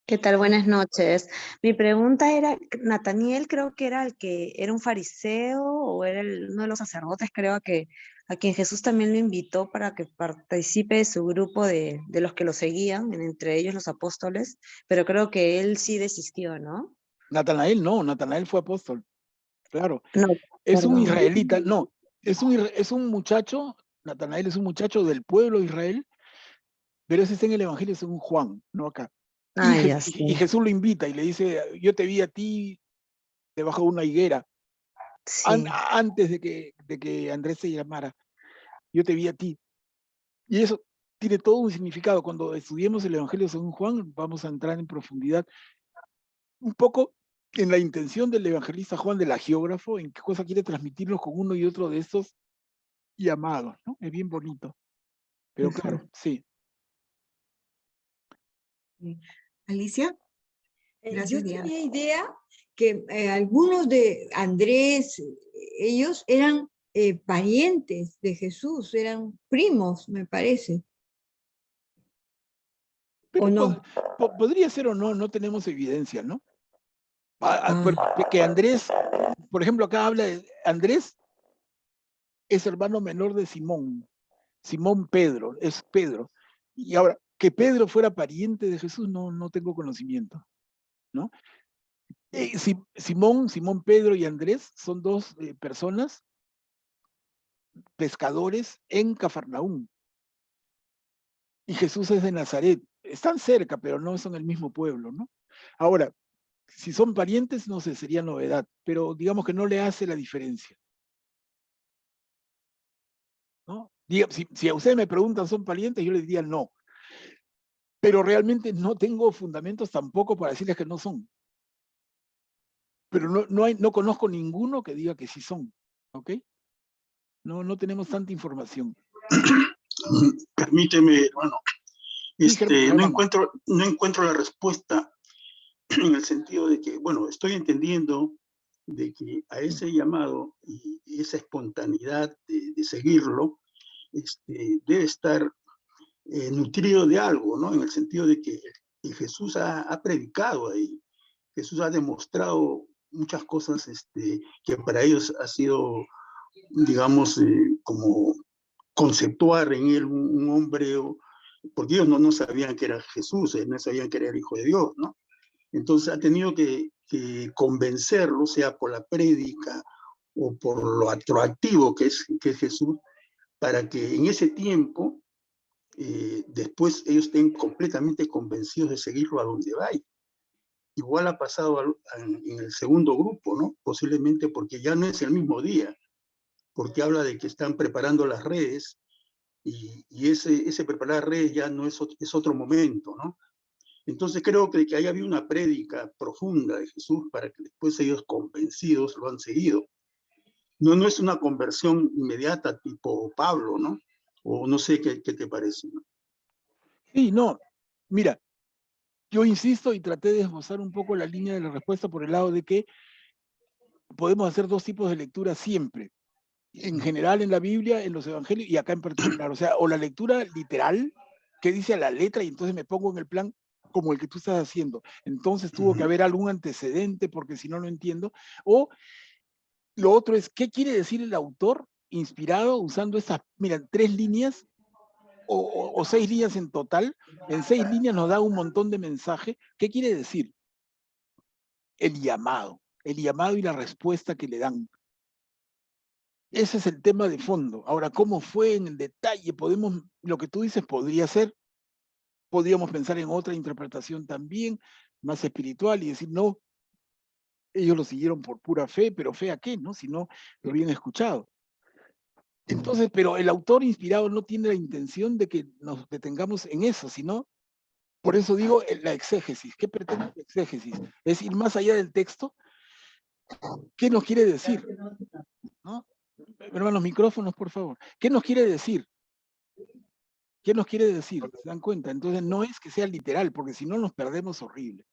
¿Qué tal? Buenas noches. Mi pregunta era, Nataniel creo que era el que era un fariseo o era uno de los sacerdotes, creo a quien Jesús también lo invitó para que participe de su grupo de los que lo seguían, entre ellos los apóstoles, pero creo que él sí desistió, ¿no? Natanael no, Natanael fue apóstol, claro. No, Es un perdón. israelita, no, es un muchacho, Natanael es un muchacho del pueblo de Israel, pero ese está en el Evangelio según Juan, no acá. Ah, Y, ya y sé. Jesús lo invita y le dice, yo te vi a ti debajo de una higuera, Sí. antes de que Andrés se llamara, yo te vi a ti. Y eso tiene todo un significado. Cuando estudiemos el Evangelio según Juan, vamos a entrar en profundidad un poco en la intención del evangelista Juan, del agiógrafo, en qué cosa quiere transmitirnos con uno y otro de estos llamados, ¿no? Es bien bonito. Pero claro, sí. Alicia. Yo Gracias, Diana. tenía idea que algunos de Andrés, ellos eran parientes de Jesús, eran primos, me parece. Pero ¿O no? podría ser o no, no tenemos evidencia, ¿no? Que Andrés, por ejemplo, acá habla de Andrés, es hermano menor de Simón. Simón Pedro, es Pedro. Y ahora, que Pedro fuera pariente de Jesús, no tengo conocimiento, ¿no? Simón Pedro y Andrés son dos personas pescadores en Cafarnaúm. Y Jesús es de Nazaret. Están cerca, pero no son el mismo pueblo, ¿no? Ahora, si son parientes, no sé, sería novedad, pero digamos que no le hace la diferencia, ¿no? Si a ustedes me preguntan, ¿son parientes? Yo les diría no. Pero realmente no tengo fundamentos tampoco para decirles que no son. Pero no conozco ninguno que diga que sí son, ¿ok? No tenemos tanta información. Permíteme, hermano. Sí, no encuentro la respuesta en el sentido de que, bueno, estoy entendiendo de que a ese llamado y esa espontaneidad de seguirlo debe estar nutrido de algo, ¿no? En el sentido de que Jesús ha predicado ahí, Jesús ha demostrado muchas cosas que para ellos ha sido, digamos, como conceptuar en él un hombre, porque ellos no sabían que era Jesús, no sabían que era el Hijo de Dios, ¿no? Entonces ha tenido que convencerlo, sea por la prédica o por lo atractivo que es Jesús, para que en ese tiempo después ellos estén completamente convencidos de seguirlo a donde vaya. Igual ha pasado en el segundo grupo, ¿no? Posiblemente porque ya no es el mismo día, porque habla de que están preparando las redes y ese preparar redes ya no es otro momento, ¿no? Entonces creo que haya habido una prédica profunda de Jesús para que después ellos convencidos lo han seguido. No es una conversión inmediata tipo Pablo, ¿no? O no sé qué te parece, ¿no? Sí, no, mira, yo insisto y traté de esbozar un poco la línea de la respuesta por el lado de que podemos hacer dos tipos de lectura siempre, en general en la Biblia, en los evangelios y acá en particular, o sea, o la lectura literal, que dice a la letra y entonces me pongo en el plan como el que tú estás haciendo, entonces tuvo que haber algún antecedente porque si no, no entiendo, o lo otro es, ¿qué quiere decir el autor inspirado usando estas, mira, 3 líneas o 6 líneas en total? En 6 líneas nos da un montón de mensaje. ¿Qué quiere decir? El llamado y la respuesta que le dan. Ese es el tema de fondo. Ahora, ¿cómo fue en el detalle? Lo que tú dices podría ser, podríamos pensar en otra interpretación también, más espiritual, y decir, no, ellos lo siguieron por pura fe, pero ¿fe a qué? ¿No? Si no lo habían escuchado. Entonces, pero el autor inspirado no tiene la intención de que nos detengamos en eso, sino, por eso digo, la exégesis. ¿Qué pretende la exégesis? Es ir más allá del texto. ¿Qué nos quiere decir? ¿No? Hermanos, micrófonos, por favor. ¿Qué nos quiere decir? ¿Qué nos quiere decir? ¿Se dan cuenta? Entonces no es que sea literal, porque si no nos perdemos horrible.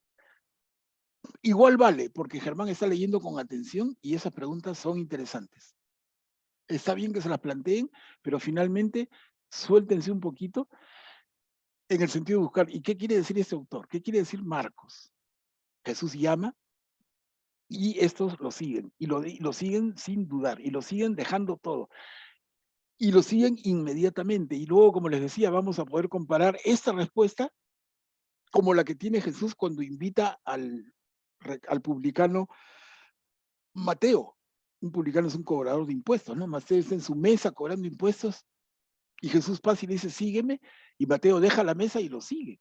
Igual vale, porque Germán está leyendo con atención y esas preguntas son interesantes. Está bien que se las planteen, pero finalmente suéltense un poquito en el sentido de buscar. ¿Y qué quiere decir este autor? ¿Qué quiere decir Marcos? Jesús llama y estos lo siguen, y lo siguen sin dudar, y lo siguen dejando todo. Y lo siguen inmediatamente. Y luego, como les decía, vamos a poder comparar esta respuesta como la que tiene Jesús cuando invita al publicano Mateo. Un publicano es un cobrador de impuestos, ¿no? Mateo está en su mesa cobrando impuestos y Jesús pasa y le dice, sígueme, y Mateo deja la mesa y lo sigue.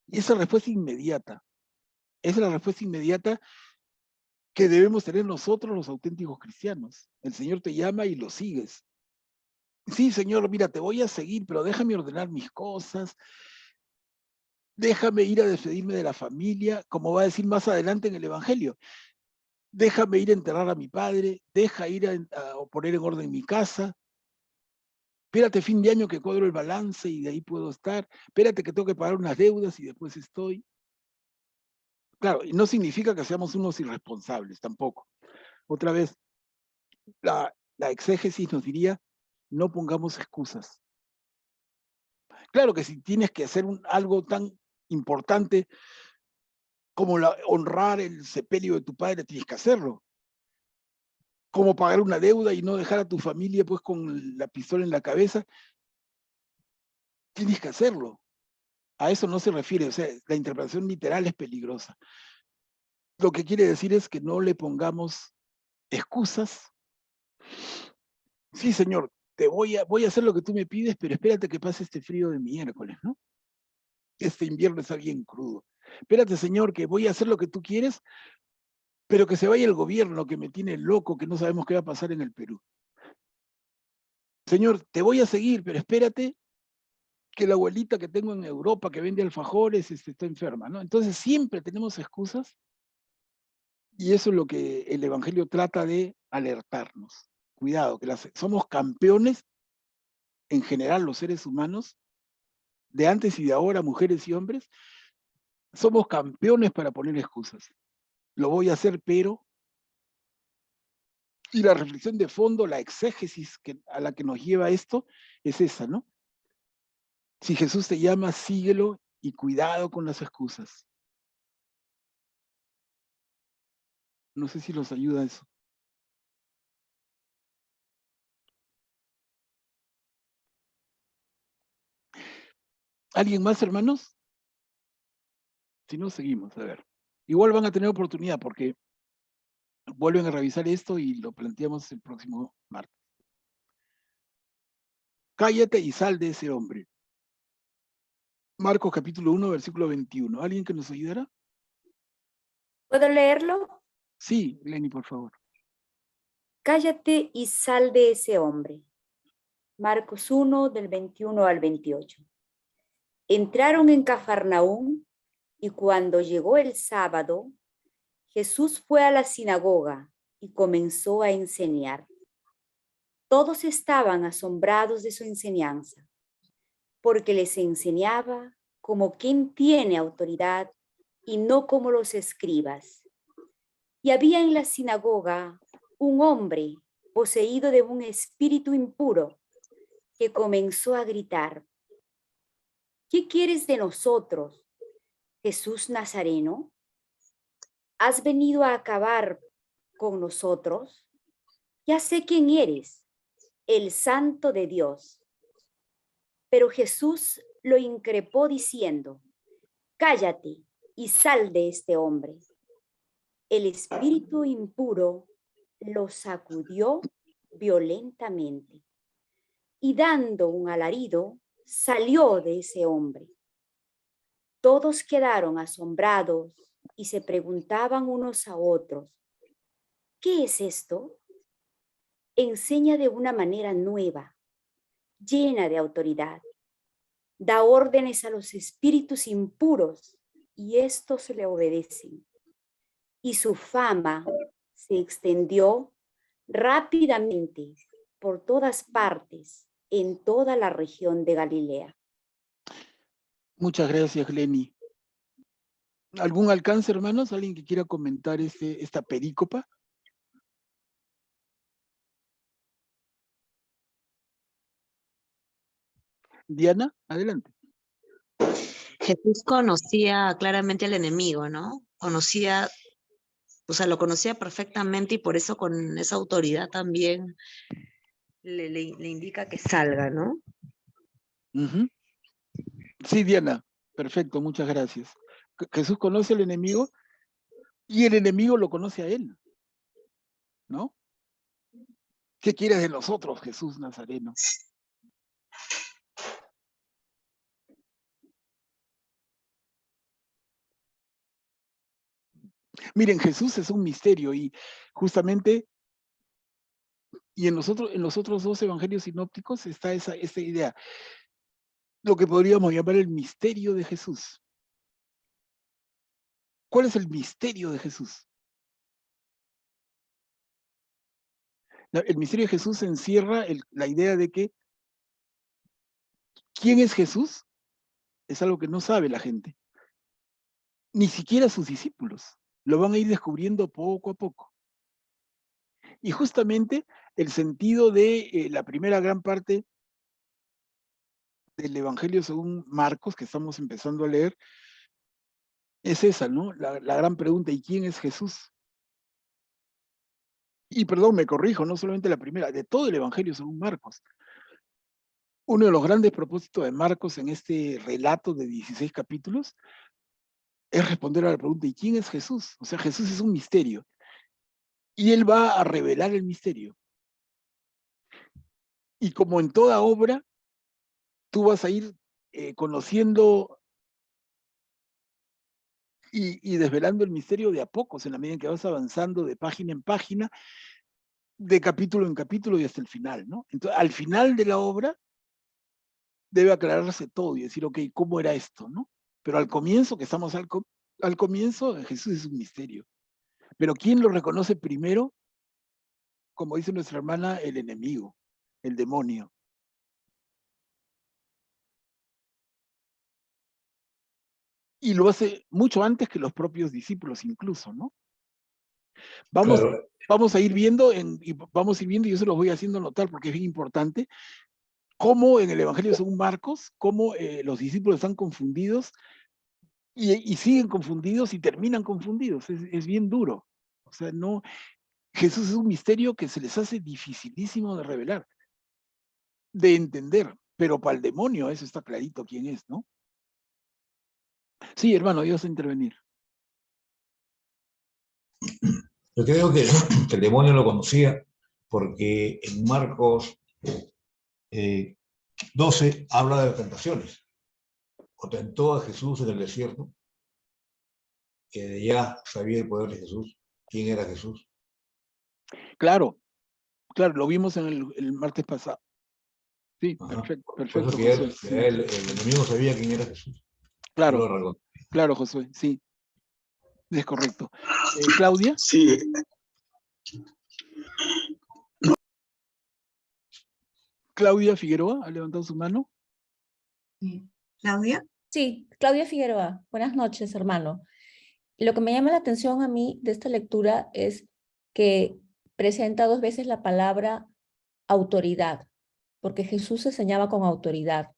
Y esa respuesta inmediata, esa es la respuesta inmediata que debemos tener nosotros los auténticos cristianos. El Señor te llama y lo sigues. Sí, Señor, mira, te voy a seguir, pero déjame ordenar mis cosas, déjame ir a despedirme de la familia, como va a decir más adelante en el Evangelio. Déjame ir a enterrar a mi padre, deja ir a poner en orden mi casa. Espérate fin de año que cuadro el balance y de ahí puedo estar. Espérate que tengo que pagar unas deudas y después estoy. Claro, y no significa que seamos unos irresponsables tampoco. Otra vez, la exégesis nos diría, no pongamos excusas. Claro que si tienes que hacer algo tan importante como honrar el sepelio de tu padre, tienes que hacerlo. Como pagar una deuda y no dejar a tu familia pues con la pistola en la cabeza, tienes que hacerlo. A eso no se refiere, o sea, la interpretación literal es peligrosa. Lo que quiere decir es que no le pongamos excusas. Sí, Señor, voy a hacer lo que tú me pides, pero espérate que pase este frío de miércoles, ¿no? Este invierno está bien crudo. Espérate, Señor, que voy a hacer lo que tú quieres, pero que se vaya el gobierno que me tiene loco, que no sabemos qué va a pasar en el Perú. Señor, te voy a seguir, pero espérate que la abuelita que tengo en Europa que vende alfajores está enferma, ¿no? Entonces siempre tenemos excusas y eso es lo que el Evangelio trata de alertarnos. Cuidado, que somos campeones, en general los seres humanos, de antes y de ahora, mujeres y hombres, somos campeones para poner excusas. Lo voy a hacer, pero... Y la reflexión de fondo, la exégesis a la que nos lleva esto, es esa, ¿no? Si Jesús te llama, síguelo y cuidado con las excusas. No sé si los ayuda eso. ¿Alguien más, hermanos? Si no, seguimos, a ver. Igual van a tener oportunidad porque vuelven a revisar esto y lo planteamos el próximo martes. Cállate y sal de ese hombre. Marcos capítulo 1, versículo 21. ¿Alguien que nos ayudara? ¿Puedo leerlo? Sí, Lenny, por favor. Cállate y sal de ese hombre. Marcos 1, del 21 al 28. Entraron en Cafarnaúm y cuando llegó el sábado, Jesús fue a la sinagoga y comenzó a enseñar. Todos estaban asombrados de su enseñanza, porque les enseñaba como quien tiene autoridad y no como los escribas. Y había en la sinagoga un hombre poseído de un espíritu impuro que comenzó a gritar: ¿qué quieres de nosotros, Jesús Nazareno? ¿Has venido a acabar con nosotros? Ya sé quién eres, el Santo de Dios. Pero Jesús lo increpó diciendo: cállate y sal de este hombre. El espíritu impuro lo sacudió violentamente y dando un alarido salió de ese hombre. Todos quedaron asombrados y se preguntaban unos a otros: ¿qué es esto? enseña de una manera nueva, llena de autoridad. Da órdenes a los espíritus impuros y estos le obedecen. Y su fama se extendió rápidamente por todas partes en toda la región de Galilea. Muchas gracias, Lenny. ¿Algún alcance, hermanos? ¿Alguien que quiera comentar esta perícopa? Diana, adelante. Jesús conocía claramente al enemigo, ¿no? Conocía, o sea, lo conocía perfectamente y por eso con esa autoridad también le indica que salga, ¿no? Ujú. Sí, Diana, perfecto, muchas gracias. Jesús conoce al enemigo y el enemigo lo conoce a él, ¿no? ¿Qué quieres de nosotros, Jesús Nazareno? Miren, Jesús es un misterio y justamente, y en los otros dos evangelios sinópticos está esta idea, lo que podríamos llamar el misterio de Jesús. ¿Cuál es el misterio de Jesús? El misterio de Jesús encierra la idea de que ¿quién es Jesús? Es algo que no sabe la gente. Ni siquiera sus discípulos. Lo van a ir descubriendo poco a poco. Y justamente el sentido de la primera gran parte del Evangelio según Marcos, que estamos empezando a leer, es esa, ¿no? La gran pregunta, ¿y quién es Jesús? Y perdón, me corrijo, no solamente la primera, de todo el Evangelio según Marcos. Uno de los grandes propósitos de Marcos en este relato de 16 capítulos es responder a la pregunta, ¿y quién es Jesús? O sea, Jesús es un misterio. Y él va a revelar el misterio. Y como en toda obra, tú vas a ir conociendo y desvelando el misterio de a pocos, en la medida en que vas avanzando de página en página, de capítulo en capítulo y hasta el final, ¿no? Entonces, al final de la obra, debe aclararse todo y decir, ok, ¿cómo era esto, no? Pero al comienzo, que estamos al comienzo, Jesús es un misterio. Pero ¿quién lo reconoce primero? Como dice nuestra hermana, el enemigo, el demonio. Y lo hace mucho antes que los propios discípulos incluso, ¿no? Vamos a ir viendo, y yo se los voy haciendo notar porque es bien importante, cómo en el Evangelio según Marcos, cómo los discípulos están confundidos y siguen confundidos y terminan confundidos. Es bien duro. O sea, no, Jesús es un misterio que se les hace dificilísimo de revelar, de entender, pero para el demonio eso está clarito quién es, ¿no? Sí, hermano, Dios a intervenir. Yo creo que el demonio lo conocía porque en Marcos 12 habla de las tentaciones. O tentó a Jesús en el desierto, que de ya sabía el poder de Jesús, quién era Jesús. Claro, lo vimos en el martes pasado. Sí, perfecto, Josué. El enemigo sabía quién era Jesús. Claro, Josué, sí. Es correcto. ¿Claudia? Sí. Claudia Figueroa ha levantado su mano. ¿Claudia? Sí, Claudia Figueroa. Buenas noches, hermano. Lo que me llama la atención a mí de esta lectura es que presenta 2 veces la palabra autoridad, porque Jesús enseñaba con autoridad,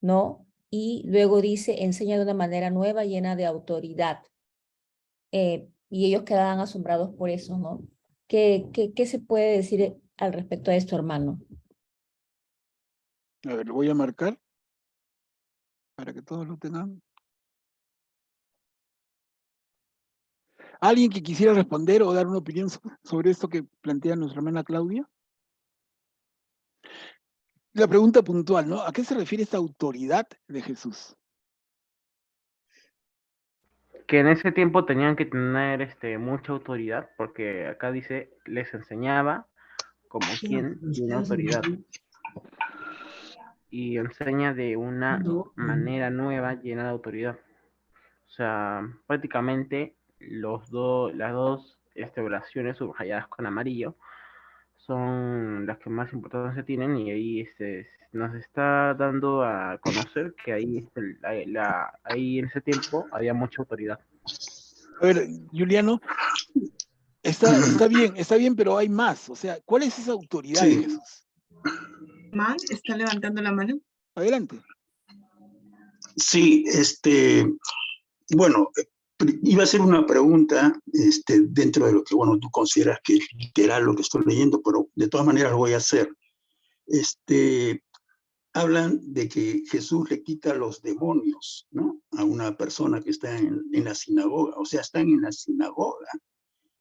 ¿no? Y luego dice, enseña de una manera nueva, llena de autoridad. Y ellos quedaban asombrados por eso, ¿no? ¿Qué se puede decir al respecto a esto, hermano? A ver, lo voy a marcar para que todos lo tengan. ¿Alguien que quisiera responder o dar una opinión sobre esto que plantea nuestra hermana Claudia? La pregunta puntual, ¿no? ¿A qué se refiere esta autoridad de Jesús? Que en ese tiempo tenían que tener mucha autoridad, porque acá dice, les enseñaba como quien tiene autoridad y enseña de una manera nueva llena de autoridad. O sea, prácticamente las dos oraciones subrayadas con amarillo son las que más importancia tienen y ahí nos está dando a conocer que ahí, ahí en ese tiempo había mucha autoridad. A ver, Juliano, está bien, pero hay más. O sea, ¿cuál es esa autoridad de Jesús? Man, está levantando la mano. Adelante. Sí, bueno, iba a hacer una pregunta dentro de lo que, bueno, tú consideras que es literal lo que estoy leyendo, pero de todas maneras lo voy a hacer. Hablan de que Jesús le quita los demonios, ¿no? A una persona que está en la sinagoga, o sea, están en la sinagoga.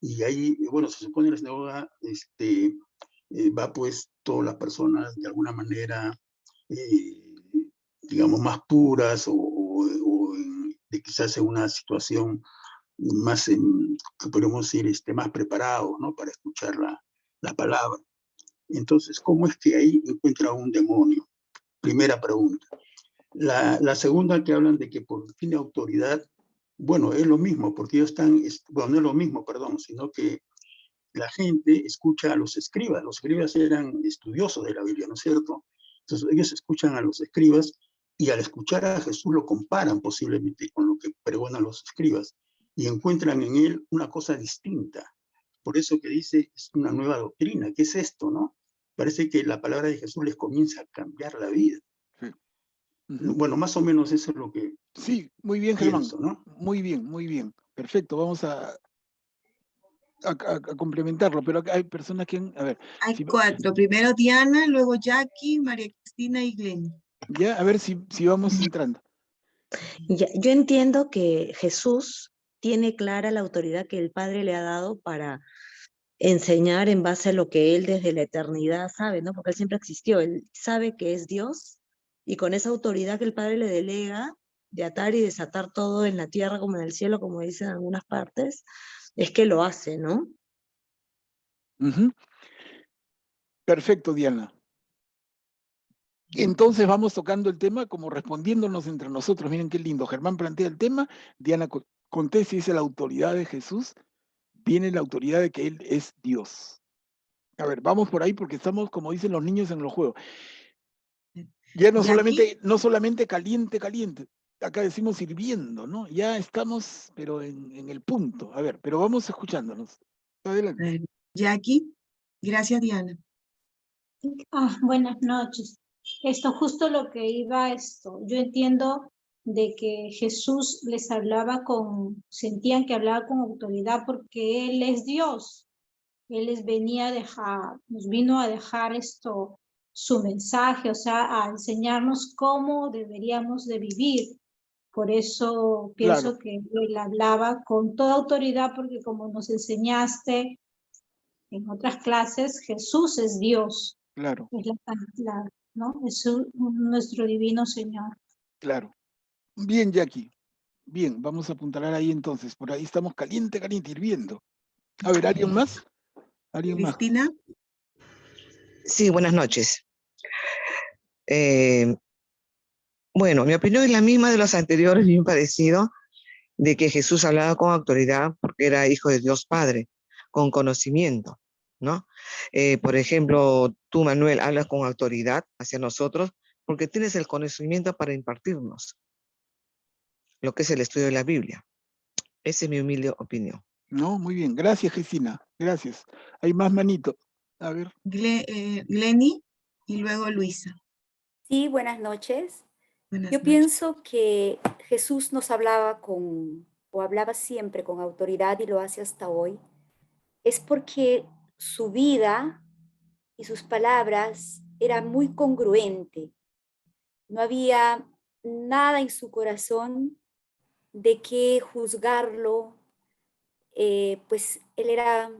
Y ahí, bueno, se supone en la sinagoga va pues todas las personas de alguna manera, digamos, más puras o de quizás en una situación más, que podemos decir, más preparados, ¿no? Para escuchar la palabra. Entonces, ¿cómo es que ahí encuentra un demonio? Primera pregunta. La segunda, que hablan de que por fin de autoridad, bueno, es lo mismo, porque ellos bueno, no es lo mismo, perdón, sino que la gente escucha a los escribas. Los escribas eran estudiosos de la Biblia, ¿no es cierto? Entonces ellos escuchan a los escribas y al escuchar a Jesús lo comparan posiblemente con lo que pregonan los escribas y encuentran en él una cosa distinta. Por eso que dice, es una nueva doctrina. ¿Qué es esto, no? Parece que la palabra de Jesús les comienza a cambiar la vida. Sí. Bueno, más o menos eso es lo que sí, muy bien, pienso, Germán. ¿no? Muy bien. Perfecto, vamos a complementarlo, pero hay personas que, a ver. Hay 4, primero Diana, luego Jackie, María Cristina y Glenn. Ya, a ver si vamos entrando. Yo entiendo que Jesús tiene clara la autoridad que el Padre le ha dado para enseñar en base a lo que él desde la eternidad sabe, ¿no? Porque él siempre existió, él sabe que es Dios y con esa autoridad que el Padre le delega de atar y desatar todo en la tierra como en el cielo, como dicen en algunas partes, es que lo hace, ¿no? Perfecto, Diana. Entonces vamos tocando el tema como respondiéndonos entre nosotros. Miren qué lindo. Germán plantea el tema, Diana contesta y dice la autoridad de Jesús. Viene la autoridad de que Él es Dios. A ver, vamos por ahí porque estamos, como dicen los niños en los juegos. Ya no solamente caliente, acá decimos hirviendo, ¿no? Ya estamos, pero en el punto. A ver, pero vamos escuchándonos. Adelante. Jackie, gracias Diana. Buenas noches. Justo lo que iba yo entiendo de que Jesús les hablaba sentían que hablaba con autoridad porque Él es Dios. Él les nos vino a dejar su mensaje, o sea, a enseñarnos cómo deberíamos de vivir. Por eso pienso que Él hablaba con toda autoridad porque como nos enseñaste en otras clases, Jesús es Dios. Claro. ¿no? Es nuestro divino Señor. Claro. Bien, Jackie. Bien, vamos a apuntalar ahí entonces. Por ahí estamos caliente, hirviendo. A ver, ¿alguien más? Cristina. Sí, buenas noches. Bueno, mi opinión es la misma de los anteriores, bien parecido, de que Jesús hablaba con autoridad porque era hijo de Dios Padre, con conocimiento, ¿no? Por ejemplo, tú, Manuel, hablas con autoridad hacia nosotros porque tienes el conocimiento para impartirnos lo que es el estudio de la Biblia. Esa es mi humilde opinión. No, muy bien. Gracias, Cristina. Gracias. Hay más manito. A ver. Glenny y luego Luisa. Sí, buenas noches. Yo pienso que Jesús nos hablaba o hablaba siempre con autoridad y lo hace hasta hoy. Es porque su vida y sus palabras eran muy congruentes. No había nada en su corazón de qué juzgarlo, pues él era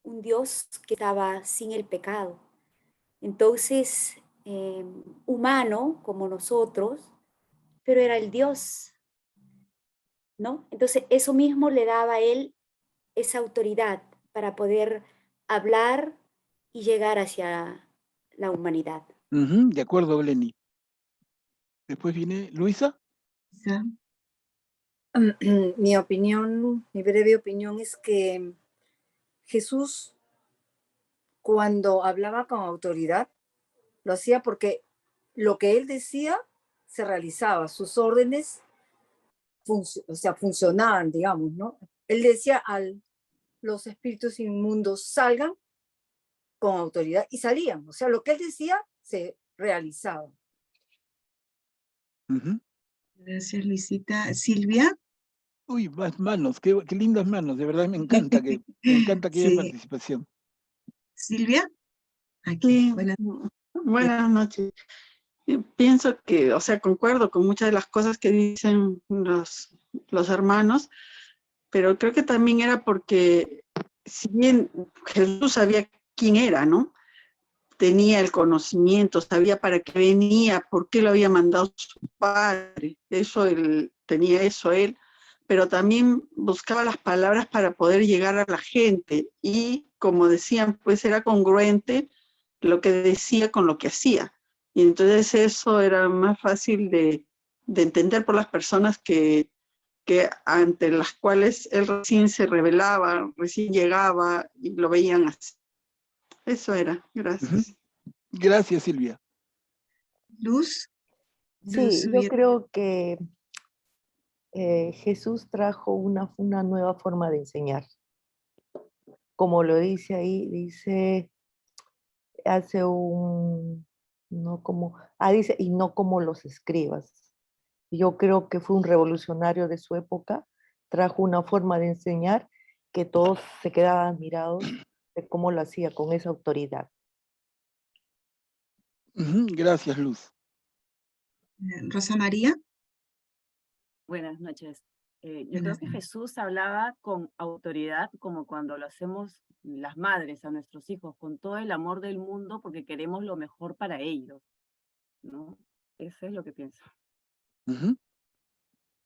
un Dios que estaba sin el pecado. Entonces, humano como nosotros, pero era el Dios, ¿no? Entonces, eso mismo le daba a él esa autoridad para poder hablar y llegar hacia la humanidad. De acuerdo, Glenny. Después viene Luisa. Mi opinión, mi breve opinión es que Jesús, cuando hablaba con autoridad, lo hacía porque lo que él decía se realizaba, sus órdenes funcionaban, digamos, ¿no? Él decía a los espíritus inmundos salgan con autoridad y salían, o sea, lo que él decía se realizaba. Gracias, Luisita. Silvia. Uy, más manos, qué lindas manos, de verdad me encanta que haya participación. Silvia. Aquí. Buenas noches. Pienso que, o sea, concuerdo con muchas de las cosas que dicen los hermanos, pero creo que también era porque, si bien Jesús sabía quién era, ¿no? Tenía el conocimiento, sabía para qué venía, por qué lo había mandado su padre, tenía eso él, pero también buscaba las palabras para poder llegar a la gente y, como decían, pues era congruente lo que decía con lo que hacía. Y entonces eso era más fácil de entender por las personas que ante las cuales él recién se revelaba, recién llegaba y lo veían así. Eso era, gracias. Gracias, Silvia. Luz. Sí, yo creo que Jesús trajo una nueva forma de enseñar. Como lo dice ahí, dice, hace dice, y no como los escribas. Yo creo que fue un revolucionario de su época, trajo una forma de enseñar que todos se quedaban admirados de cómo lo hacía con esa autoridad. Gracias, Luz. Rosa María. Buenas noches. Yo creo que Jesús hablaba con autoridad, como cuando lo hacemos las madres a nuestros hijos, con todo el amor del mundo, porque queremos lo mejor para ellos, ¿no? Eso es lo que pienso.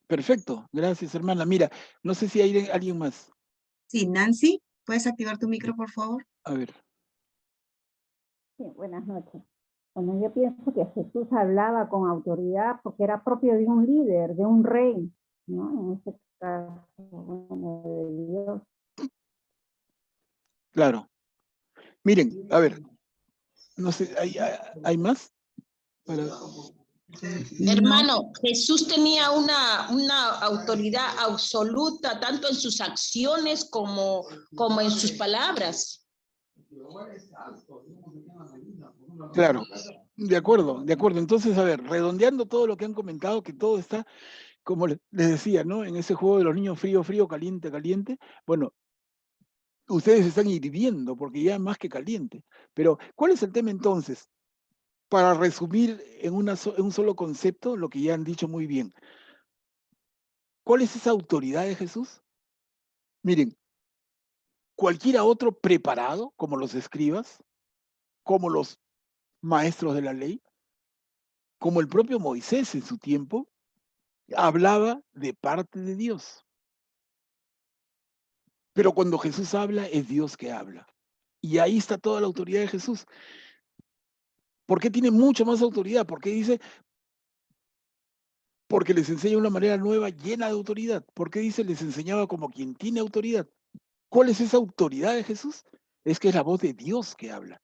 Perfecto, gracias, hermana. Mira, no sé si hay alguien más. Sí, Nancy, ¿puedes activar tu micro, por favor? A ver. Sí, buenas noches. Bueno, yo pienso que Jesús hablaba con autoridad porque era propio de un líder, de un rey, ¿no? En este caso, bueno, de Dios. Claro. Miren, a ver, no sé, ¿hay más? Hermano, Jesús tenía una autoridad absoluta, tanto en sus acciones como en sus palabras. Claro, de acuerdo. Entonces, a ver, redondeando todo lo que han comentado, que todo está, como les decía, ¿no? En ese juego de los niños frío, frío, caliente, caliente. Bueno, ustedes están hirviendo porque ya más que caliente. Pero, ¿cuál es el tema entonces? Para resumir en un solo concepto lo que ya han dicho muy bien. ¿Cuál es esa autoridad de Jesús? Miren, cualquiera otro preparado, como los escribas, como los maestros de la ley, como el propio Moisés en su tiempo, hablaba de parte de Dios. Pero cuando Jesús habla, es Dios que habla. Y ahí está toda la autoridad de Jesús. ¿Por qué tiene mucha más autoridad? ¿Por qué dice? Porque les enseña de una manera nueva, llena de autoridad. ¿Por qué dice les enseñaba como quien tiene autoridad? ¿Cuál es esa autoridad de Jesús? Es que es la voz de Dios que habla.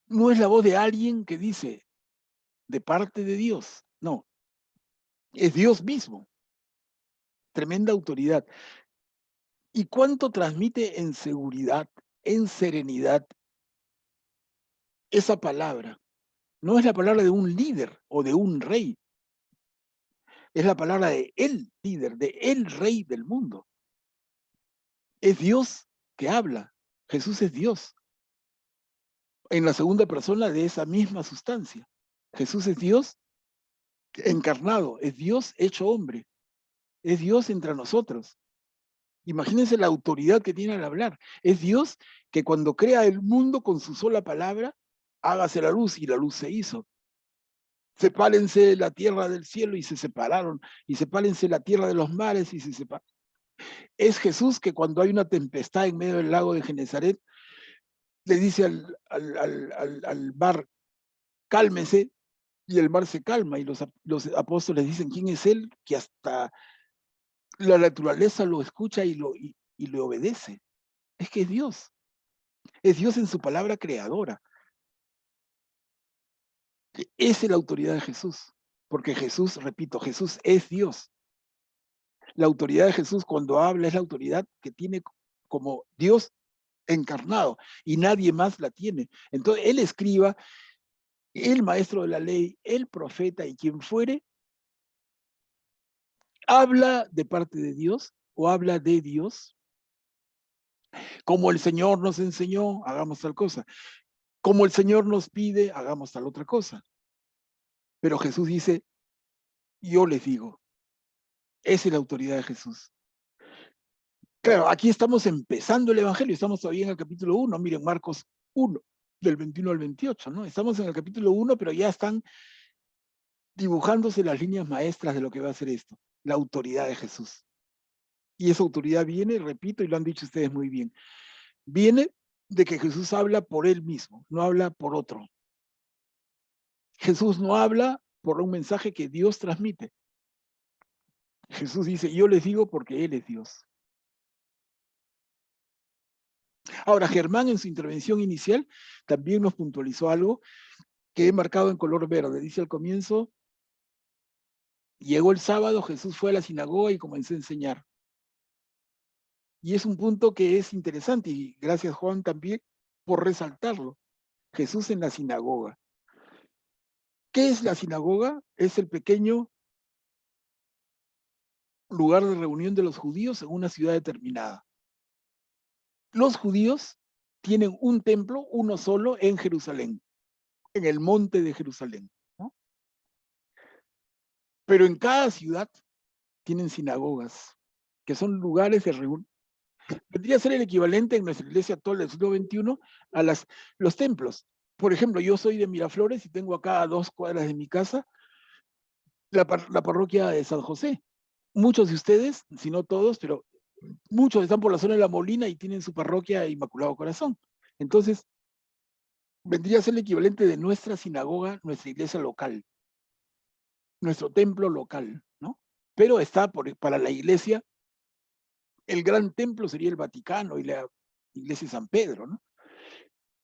No es la voz de alguien que dice de parte de Dios. No. Es Dios mismo. Tremenda autoridad. ¿Y cuánto transmite en seguridad, en serenidad esa palabra? No es la palabra de un líder o de un rey. Es la palabra de el líder, de el rey del mundo. Es Dios que habla. Jesús es Dios. En la segunda persona de esa misma sustancia. Jesús es Dios encarnado, es Dios hecho hombre. Es Dios entre nosotros. Imagínense la autoridad que tiene al hablar. Es Dios que cuando crea el mundo con su sola palabra, hágase la luz y la luz se hizo. Sepárense la tierra del cielo y se separaron. Y sepárense la tierra de los mares y se separaron. Es Jesús que cuando hay una tempestad en medio del lago de Genesaret, le dice al mar, cálmese, y el mar se calma, y los apóstoles dicen, ¿quién es él? Que hasta la naturaleza lo escucha y le obedece. Es que es Dios en su palabra creadora. Esa es la autoridad de Jesús, porque Jesús, repito, Jesús es Dios. La autoridad de Jesús cuando habla es la autoridad que tiene como Dios encarnado, y nadie más la tiene. Entonces, él escriba, el maestro de la ley, el profeta y quien fuere, habla de parte de Dios o habla de Dios. Como el Señor nos enseñó, hagamos tal cosa. Como el Señor nos pide, hagamos tal otra cosa. Pero Jesús dice, yo les digo, esa es la autoridad de Jesús. Claro, aquí estamos empezando el Evangelio, estamos todavía en el capítulo 1, miren, Marcos 1, del 21 al 28, ¿no? Estamos en el capítulo 1, pero ya están dibujándose las líneas maestras de lo que va a ser esto, la autoridad de Jesús. Y esa autoridad viene, repito, y lo han dicho ustedes muy bien, viene de que Jesús habla por él mismo, no habla por otro. Jesús no habla por un mensaje que Dios transmite. Jesús dice, yo les digo porque Él es Dios. Ahora, Germán en su intervención inicial también nos puntualizó algo que he marcado en color verde. Dice al comienzo, llegó el sábado, Jesús fue a la sinagoga y comenzó a enseñar. Y es un punto que es interesante, y gracias Juan también por resaltarlo. Jesús en la sinagoga. ¿Qué es la sinagoga? Es el pequeño lugar de reunión de los judíos en una ciudad determinada. Los judíos tienen un templo, uno solo, en Jerusalén, en el monte de Jerusalén, ¿no? Pero en cada ciudad tienen sinagogas, que son lugares de reunión. Vendría a ser el equivalente en nuestra iglesia actual del siglo XXI a los templos. Por ejemplo, yo soy de Miraflores y tengo acá a 2 cuadras de mi casa la parroquia de San José. Muchos de ustedes, si no todos, pero muchos están por la zona de La Molina y tienen su parroquia Inmaculado Corazón. Entonces, vendría a ser el equivalente de nuestra sinagoga, nuestra iglesia local, nuestro templo local, ¿no? Pero está para la iglesia, el gran templo sería el Vaticano y la iglesia de San Pedro, ¿no?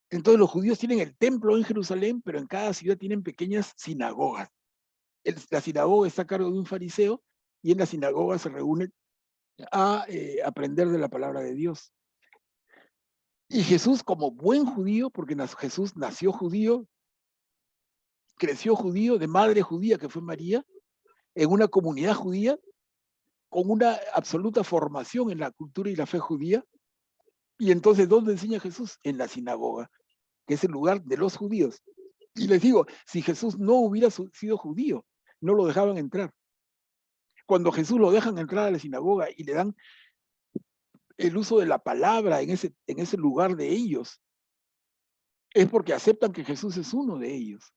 Entonces los judíos tienen el templo en Jerusalén, pero en cada ciudad tienen pequeñas sinagogas. La sinagoga está a cargo de un fariseo y en la sinagoga se reúnen a aprender de la palabra de Dios. Y Jesús, como buen judío, porque Jesús nació judío, creció judío, de madre judía que fue María, en una comunidad judía, con una absoluta formación en la cultura y la fe judía. Y entonces, ¿dónde enseña Jesús? En la sinagoga, que es el lugar de los judíos. Y les digo, si Jesús no hubiera sido judío, no lo dejaban entrar. Cuando Jesús lo dejan entrar a la sinagoga y le dan el uso de la palabra en ese lugar de ellos, es porque aceptan que Jesús es uno de ellos.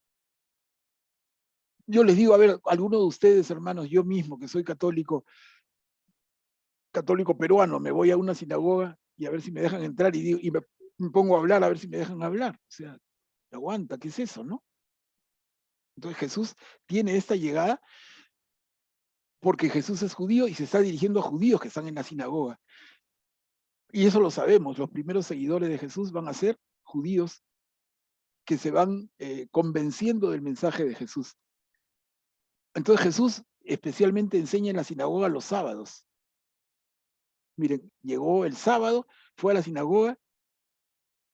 Yo les digo, a ver, algunos de ustedes, hermanos, yo mismo, que soy católico peruano, me voy a una sinagoga y a ver si me dejan entrar y me pongo a hablar a ver si me dejan hablar. O sea, aguanta, ¿qué es eso, no? Entonces Jesús tiene esta llegada porque Jesús es judío y se está dirigiendo a judíos que están en la sinagoga. Y eso lo sabemos, los primeros seguidores de Jesús van a ser judíos que se van convenciendo del mensaje de Jesús. Entonces Jesús especialmente enseña en la sinagoga los sábados. Miren, llegó el sábado, fue a la sinagoga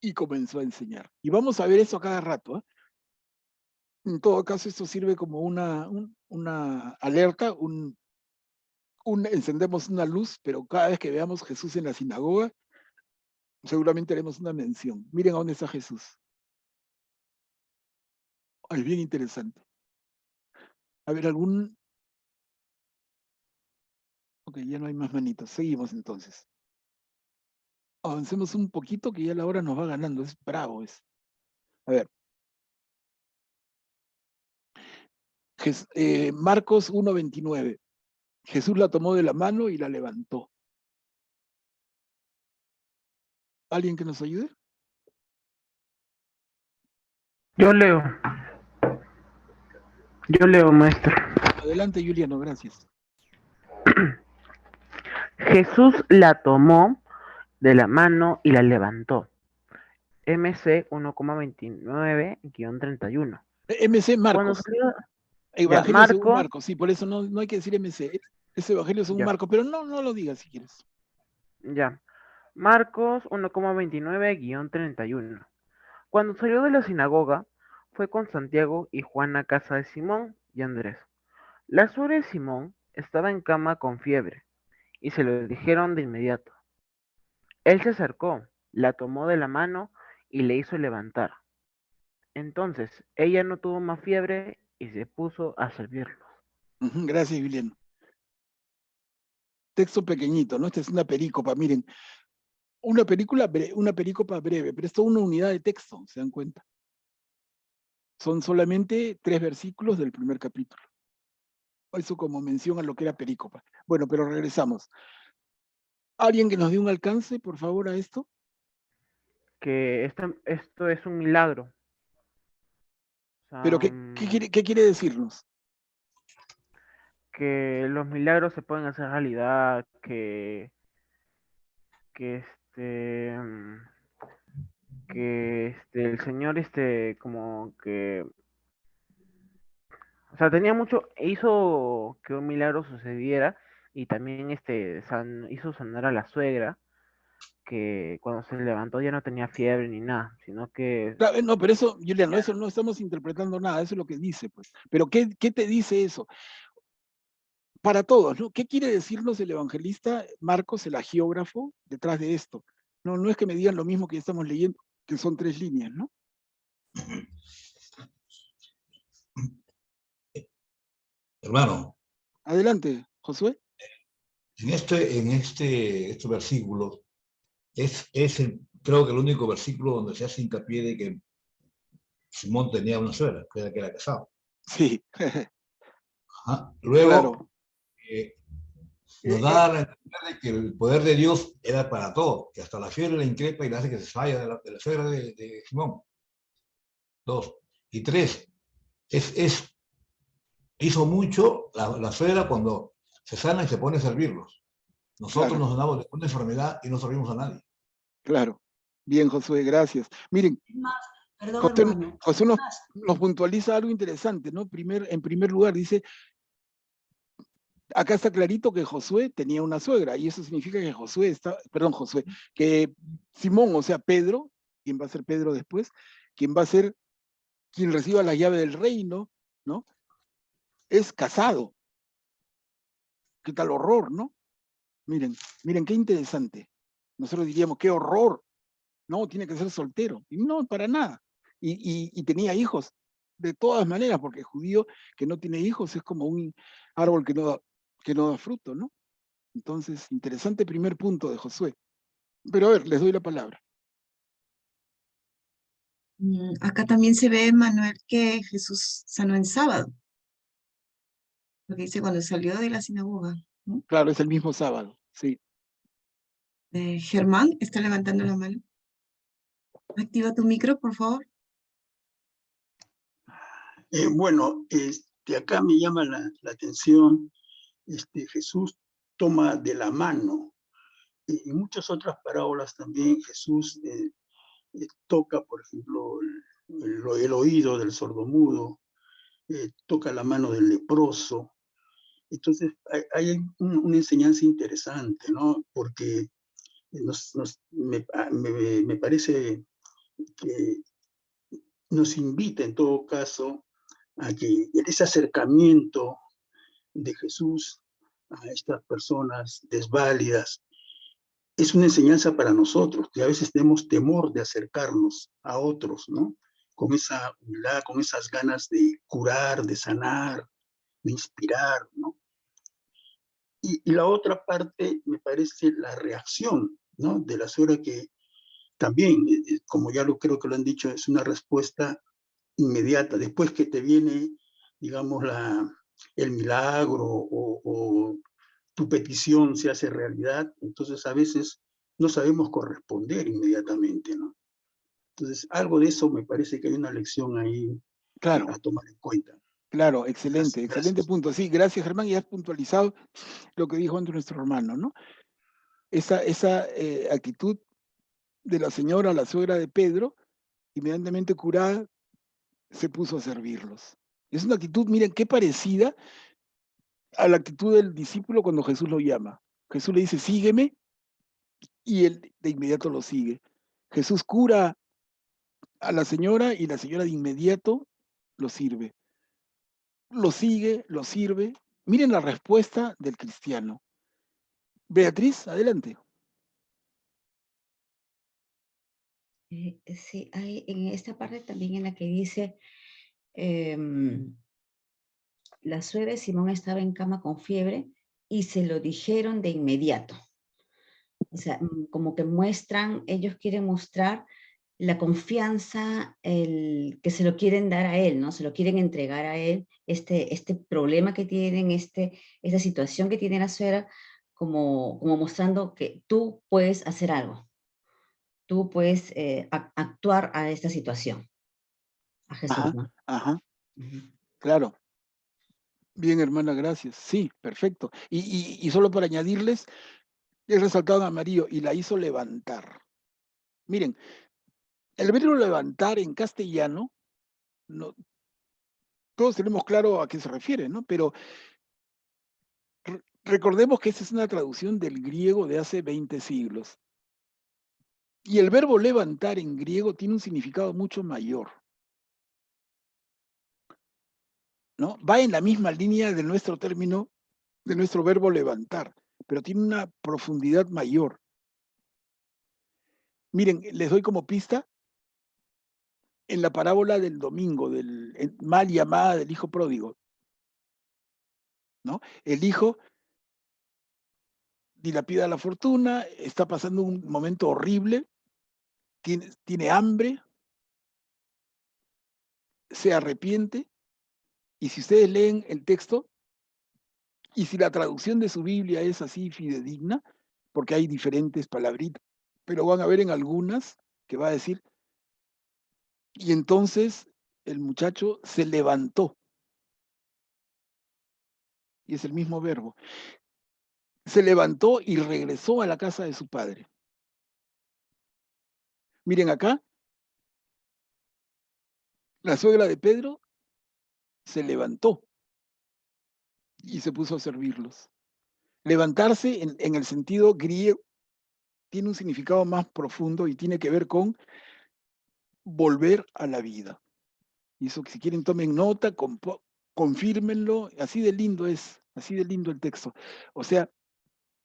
y comenzó a enseñar. Y vamos a ver eso a cada rato, ¿eh? En todo caso, esto sirve como una alerta, encendemos una luz, pero cada vez que veamos Jesús en la sinagoga, seguramente haremos una mención. Miren a dónde está Jesús. Es bien interesante. A ver, Ok, ya no hay más manitos. Seguimos entonces. Avancemos un poquito que ya la hora nos va ganando. Es bravo. A ver. Marcos 1:29. Jesús la tomó de la mano y la levantó. ¿Alguien que nos ayude? Yo leo, maestro. Adelante, Juliano, gracias. Jesús la tomó de la mano y la levantó. MC 1,29-31. MC Cuando Marcos. salió, Evangelio según Marcos, Marcos, sí, por eso no hay que decir MC. Es Evangelio según ya, Marcos, pero no lo digas si quieres. ya. Marcos 1,29-31. Cuando salió de la sinagoga, fue con Santiago y Juan a casa de Simón y Andrés. La suegra de Simón estaba en cama con fiebre, y se lo dijeron de inmediato. Él se acercó, la tomó de la mano y le hizo levantar. Entonces ella no tuvo más fiebre y se puso a servirlos. Gracias, Juliano. Texto pequeñito, ¿no? Esta es una perícopa, miren. Una perícopa breve, pero esto es una unidad de texto, ¿se dan cuenta? Son solamente 3 versículos del primer capítulo. Eso como mención a lo que era perícopa. Bueno, pero regresamos. ¿Alguien que nos dé un alcance, por favor, a esto? Que esto es un milagro. ¿Pero qué quiere decirnos? Que los milagros se pueden hacer realidad, que el Señor como que, o sea, hizo que un milagro sucediera, y también hizo sanar a la suegra, que cuando se levantó ya no tenía fiebre ni nada, sino que... Claro, no, pero eso, Juliano, eso no estamos interpretando nada, eso es lo que dice, pues. Pero ¿qué te dice eso? Para todos, ¿no? ¿Qué quiere decirnos el evangelista Marcos, el agiógrafo, detrás de esto? No es que me digan lo mismo que ya estamos leyendo, que son 3 líneas, ¿no? Hermano. Adelante, Josué. En este versículo, creo que el único versículo donde se hace hincapié de que Simón tenía una suegra, que era casado. Sí. Luego, claro. Nos da a entender de que el poder de Dios era para todo, que hasta la fiebre le increpa y le hace que se vaya de la suegra de Simón. 2. Y 3. Hizo mucho la suegra cuando se sana y se pone a servirlos. Nosotros nos sanamos de una enfermedad y no servimos a nadie. Claro. Bien, Josué, gracias. Miren, José nos puntualiza algo interesante, ¿no? En primer lugar, dice, acá está clarito que Josué tenía una suegra, y eso significa que que Simón, o sea, Pedro, quien va a ser Pedro después, quien reciba la llave del reino, ¿no? Es casado. ¿Qué tal horror, no? Miren qué interesante. Nosotros diríamos, qué horror. No, tiene que ser soltero. Y no, para nada. Y tenía hijos, de todas maneras, porque el judío que no tiene hijos es como un árbol que no da fruto, ¿no? Entonces, interesante primer punto de Josué. Pero a ver, les doy la palabra. Acá también se ve, Manuel, que Jesús sanó en sábado. Lo que dice cuando salió de la sinagoga, ¿no? Claro, es el mismo sábado, sí. Germán está levantando la mano. Activa tu micro, por favor. Bueno, acá me llama la atención, Jesús toma de la mano. En muchas otras parábolas también Jesús toca, por ejemplo, el oído del sordomudo, toca la mano del leproso. Entonces hay una enseñanza interesante, ¿no? Porque me parece que nos invita en todo caso a que ese acercamiento de Jesús a estas personas desválidas es una enseñanza para nosotros, que a veces tenemos temor de acercarnos a otros, ¿no? Con esa humildad, con esas ganas de curar, de sanar, de inspirar, ¿no? Y la otra parte me parece la reacción, ¿no? De la suegra, que también, como ya creo que lo han dicho, es una respuesta inmediata. Después que te viene, digamos, el milagro o tu petición se hace realidad, entonces a veces no sabemos corresponder inmediatamente, ¿no? Entonces, algo de eso me parece que hay una lección ahí Claro. a tomar en cuenta. Claro, excelente, Gracias, excelente gracias. punto. Sí, gracias Germán, y has puntualizado lo que dijo antes nuestro hermano, ¿no? Esa actitud de la señora, la suegra de Pedro, inmediatamente curada, se puso a servirlos. Es una actitud, miren, qué parecida a la actitud del discípulo cuando Jesús lo llama. Jesús le dice, sígueme, y él de inmediato lo sigue. Jesús cura a la señora y la señora de inmediato lo sirve. Lo sigue, lo sirve. Miren la respuesta del cristiano. Beatriz, adelante. Sí, hay en esta parte también en la que dice, la suegra de Simón estaba en cama con fiebre y se lo dijeron de inmediato. O sea, como que ellos quieren mostrar la confianza, que se lo quieren dar a él, ¿no? Se lo quieren entregar a él, este problema que tienen, esta situación que tiene la suegra, como mostrando que tú puedes hacer algo. Tú puedes actuar a esta situación. A Jesús, Ajá, ¿no? ajá. Claro. Bien, hermana, gracias. Sí, perfecto. Y solo para añadirles, he resaltado en amarillo, y la hizo levantar. Miren, el verbo levantar en castellano, no, todos tenemos claro a qué se refiere, ¿no? Pero recordemos que esta es una traducción del griego de hace 20 siglos. Y el verbo levantar en griego tiene un significado mucho mayor, ¿no? Va en la misma línea de nuestro término, de nuestro verbo levantar, pero tiene una profundidad mayor. Miren, les doy como pista, en la parábola del domingo, del mal llamada del hijo pródigo, ¿no? El hijo dilapida la fortuna, está pasando un momento horrible, tiene hambre, se arrepiente, y si ustedes leen el texto, y si la traducción de su Biblia es así fidedigna, porque hay diferentes palabritas, pero van a ver en algunas que va a decir, y entonces el muchacho se levantó, y es el mismo verbo, se levantó y regresó a la casa de su padre. Miren acá, la suegra de Pedro se levantó y se puso a servirlos. Levantarse en el sentido griego tiene un significado más profundo y tiene que ver con volver a la vida. Y eso, que si quieren tomen nota, confírmenlo, así de lindo es, así de lindo el texto. O sea,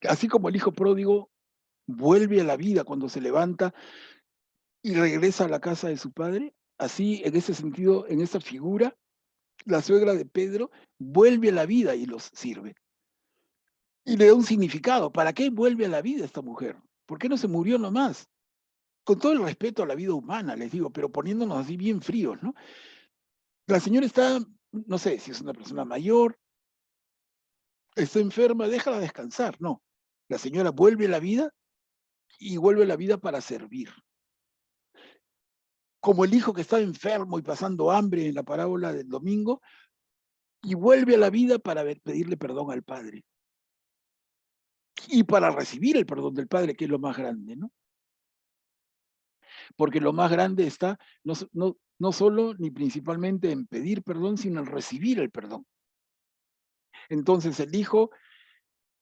así como el hijo pródigo vuelve a la vida cuando se levanta y regresa a la casa de su padre, así en ese sentido, en esa figura, la suegra de Pedro vuelve a la vida y los sirve. Y le da un significado. ¿Para qué vuelve a la vida esta mujer? ¿Por qué no se murió nomás? Con todo el respeto a la vida humana, les digo, pero poniéndonos así bien fríos, ¿no? La señora está, no sé si es una persona mayor, está enferma, déjala descansar. No, la señora vuelve a la vida y vuelve a la vida para servir. Como el hijo que estaba enfermo y pasando hambre en la parábola del domingo, y vuelve a la vida para pedirle perdón al Padre. Y para recibir el perdón del Padre, que es lo más grande, ¿no? Porque lo más grande está no solo ni principalmente en pedir perdón, sino en recibir el perdón. Entonces el hijo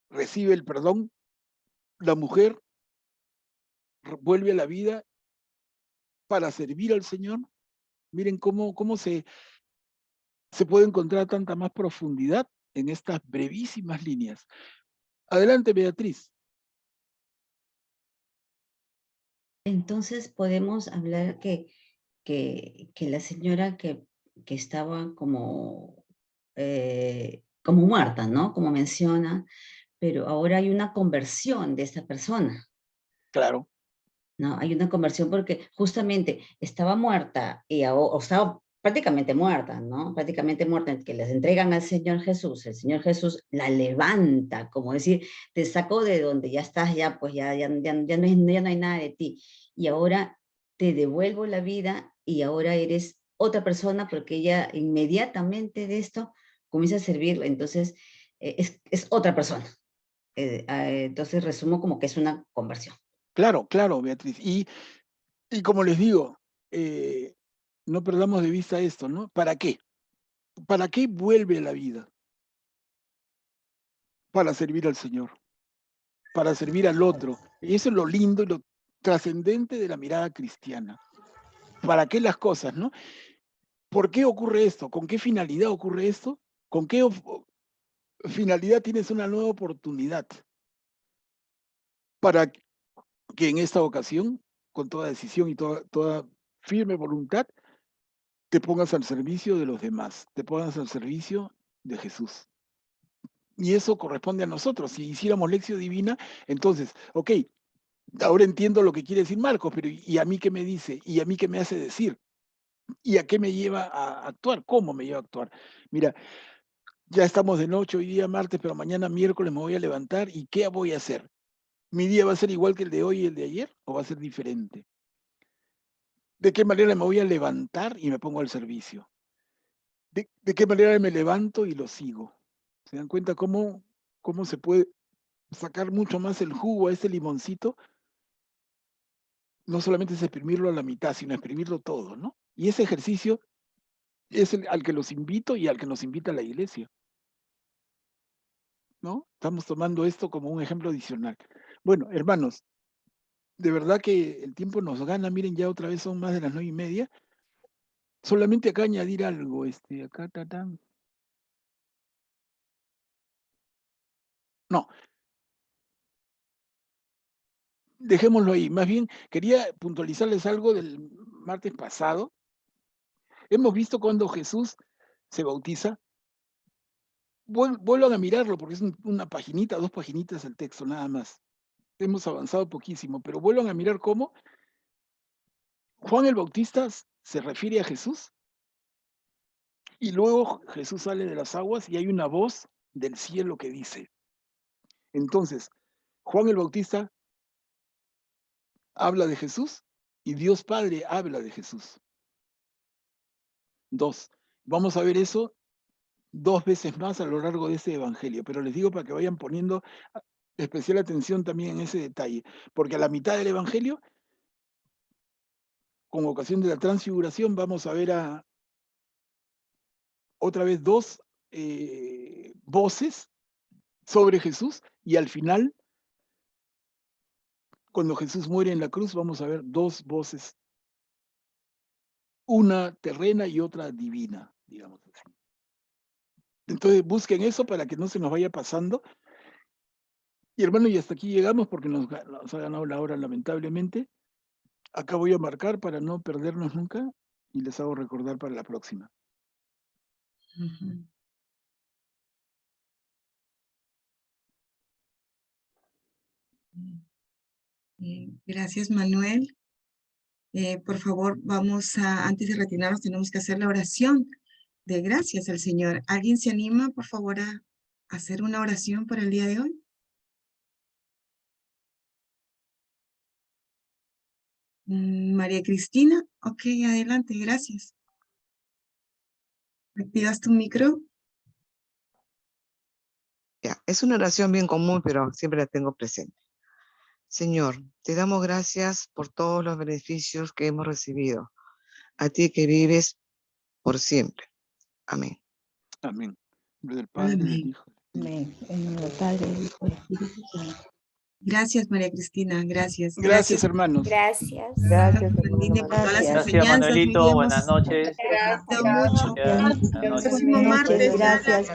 recibe el perdón, la mujer vuelve a la vida para servir al Señor. Miren cómo se puede encontrar tanta más profundidad en estas brevísimas líneas. Adelante, Beatriz. Entonces podemos hablar que la señora que estaba como muerta, ¿no? Como menciona, pero ahora hay una conversión de esta persona. Claro. ¿No? Hay una conversión porque justamente estaba muerta o estaba prácticamente muerta, ¿no? Prácticamente muerta, que les entregan al Señor Jesús. El Señor Jesús la levanta, como decir, te sacó de donde ya estás, ya pues ya no hay nada de ti. Y ahora te devuelvo la vida y ahora eres otra persona, porque ella inmediatamente de esto comienza a servir, entonces es otra persona. Entonces resumo como que es una conversión. Claro, claro, Beatriz. Y como les digo, no perdamos de vista esto, ¿no? ¿Para qué? ¿Para qué vuelve la vida? Para servir al Señor, para servir al otro. Y eso es lo lindo y lo trascendente de la mirada cristiana. ¿Para qué las cosas, no? ¿Por qué ocurre esto? ¿Con qué finalidad ocurre esto? ¿Con qué finalidad tienes una nueva oportunidad? Para que en esta ocasión, con toda decisión y toda firme voluntad, te pongas al servicio de los demás, te pongas al servicio de Jesús. Y eso corresponde a nosotros. Si hiciéramos lección divina, entonces, ok, ahora entiendo lo que quiere decir Marcos, pero ¿y a mí qué me dice? ¿Y a mí qué me hace decir? ¿Y a qué me lleva a actuar? ¿Cómo me lleva a actuar? Mira, ya estamos de noche, hoy día martes, pero mañana miércoles me voy a levantar y ¿qué voy a hacer? ¿Mi día va a ser igual que el de hoy y el de ayer o va a ser diferente? ¿De qué manera me voy a levantar y me pongo al servicio? ¿De qué manera me levanto y lo sigo? ¿Se dan cuenta cómo se puede sacar mucho más el jugo a ese limoncito? No solamente es exprimirlo a la mitad, sino exprimirlo todo, ¿no? Y ese ejercicio es al que los invito y al que nos invita la iglesia, ¿no? Estamos tomando esto como un ejemplo adicional. Bueno, hermanos, de verdad que el tiempo nos gana. Miren, ya otra vez son más de las 9:30. Solamente acá añadir algo, acá, tatán. No. Dejémoslo ahí. Más bien, quería puntualizarles algo del martes pasado. Hemos visto cuando Jesús se bautiza. Vuelvan a mirarlo, porque es una paginita, 2 paginitas el texto, nada más. Hemos avanzado poquísimo, pero vuelvan a mirar cómo Juan el Bautista se refiere a Jesús y luego Jesús sale de las aguas y hay una voz del cielo que dice. Entonces, Juan el Bautista habla de Jesús y Dios Padre habla de Jesús. 2. Vamos a ver eso 2 veces más a lo largo de este evangelio, pero les digo para que vayan poniendo especial atención también en ese detalle, porque a la mitad del evangelio, con ocasión de la transfiguración, vamos a ver otra vez 2 voces sobre Jesús, y al final, cuando Jesús muere en la cruz, vamos a ver 2 voces, una terrena y otra divina, digamos así. Entonces busquen eso para que no se nos vaya pasando. Y hermano, y hasta aquí llegamos porque nos ha ganado la hora lamentablemente. Acá voy a marcar para no perdernos nunca y les hago recordar para la próxima. Gracias, Manuel. Por favor, antes de retirarnos, tenemos que hacer la oración de gracias al Señor. ¿Alguien se anima, por favor, a hacer una oración por el día de hoy? María Cristina, ok, adelante, gracias. ¿Activas tu micro? Ya, es una oración bien común, pero siempre la tengo presente. Señor, te damos gracias por todos los beneficios que hemos recibido. A ti que vives por siempre. Amén. Amén. En nombre del Padre, del Hijo. Amén. En nombre del Padre, del Hijo y del Espíritu Santo. Gracias, María Cristina, gracias. Gracias, hermanos. Gracias. Gracias, Marlene, por todas las Gracias, enseñanzas. Manuelito. Buenas noches. Gracias mucho. Buenas noches. Próximo martes. Gracias.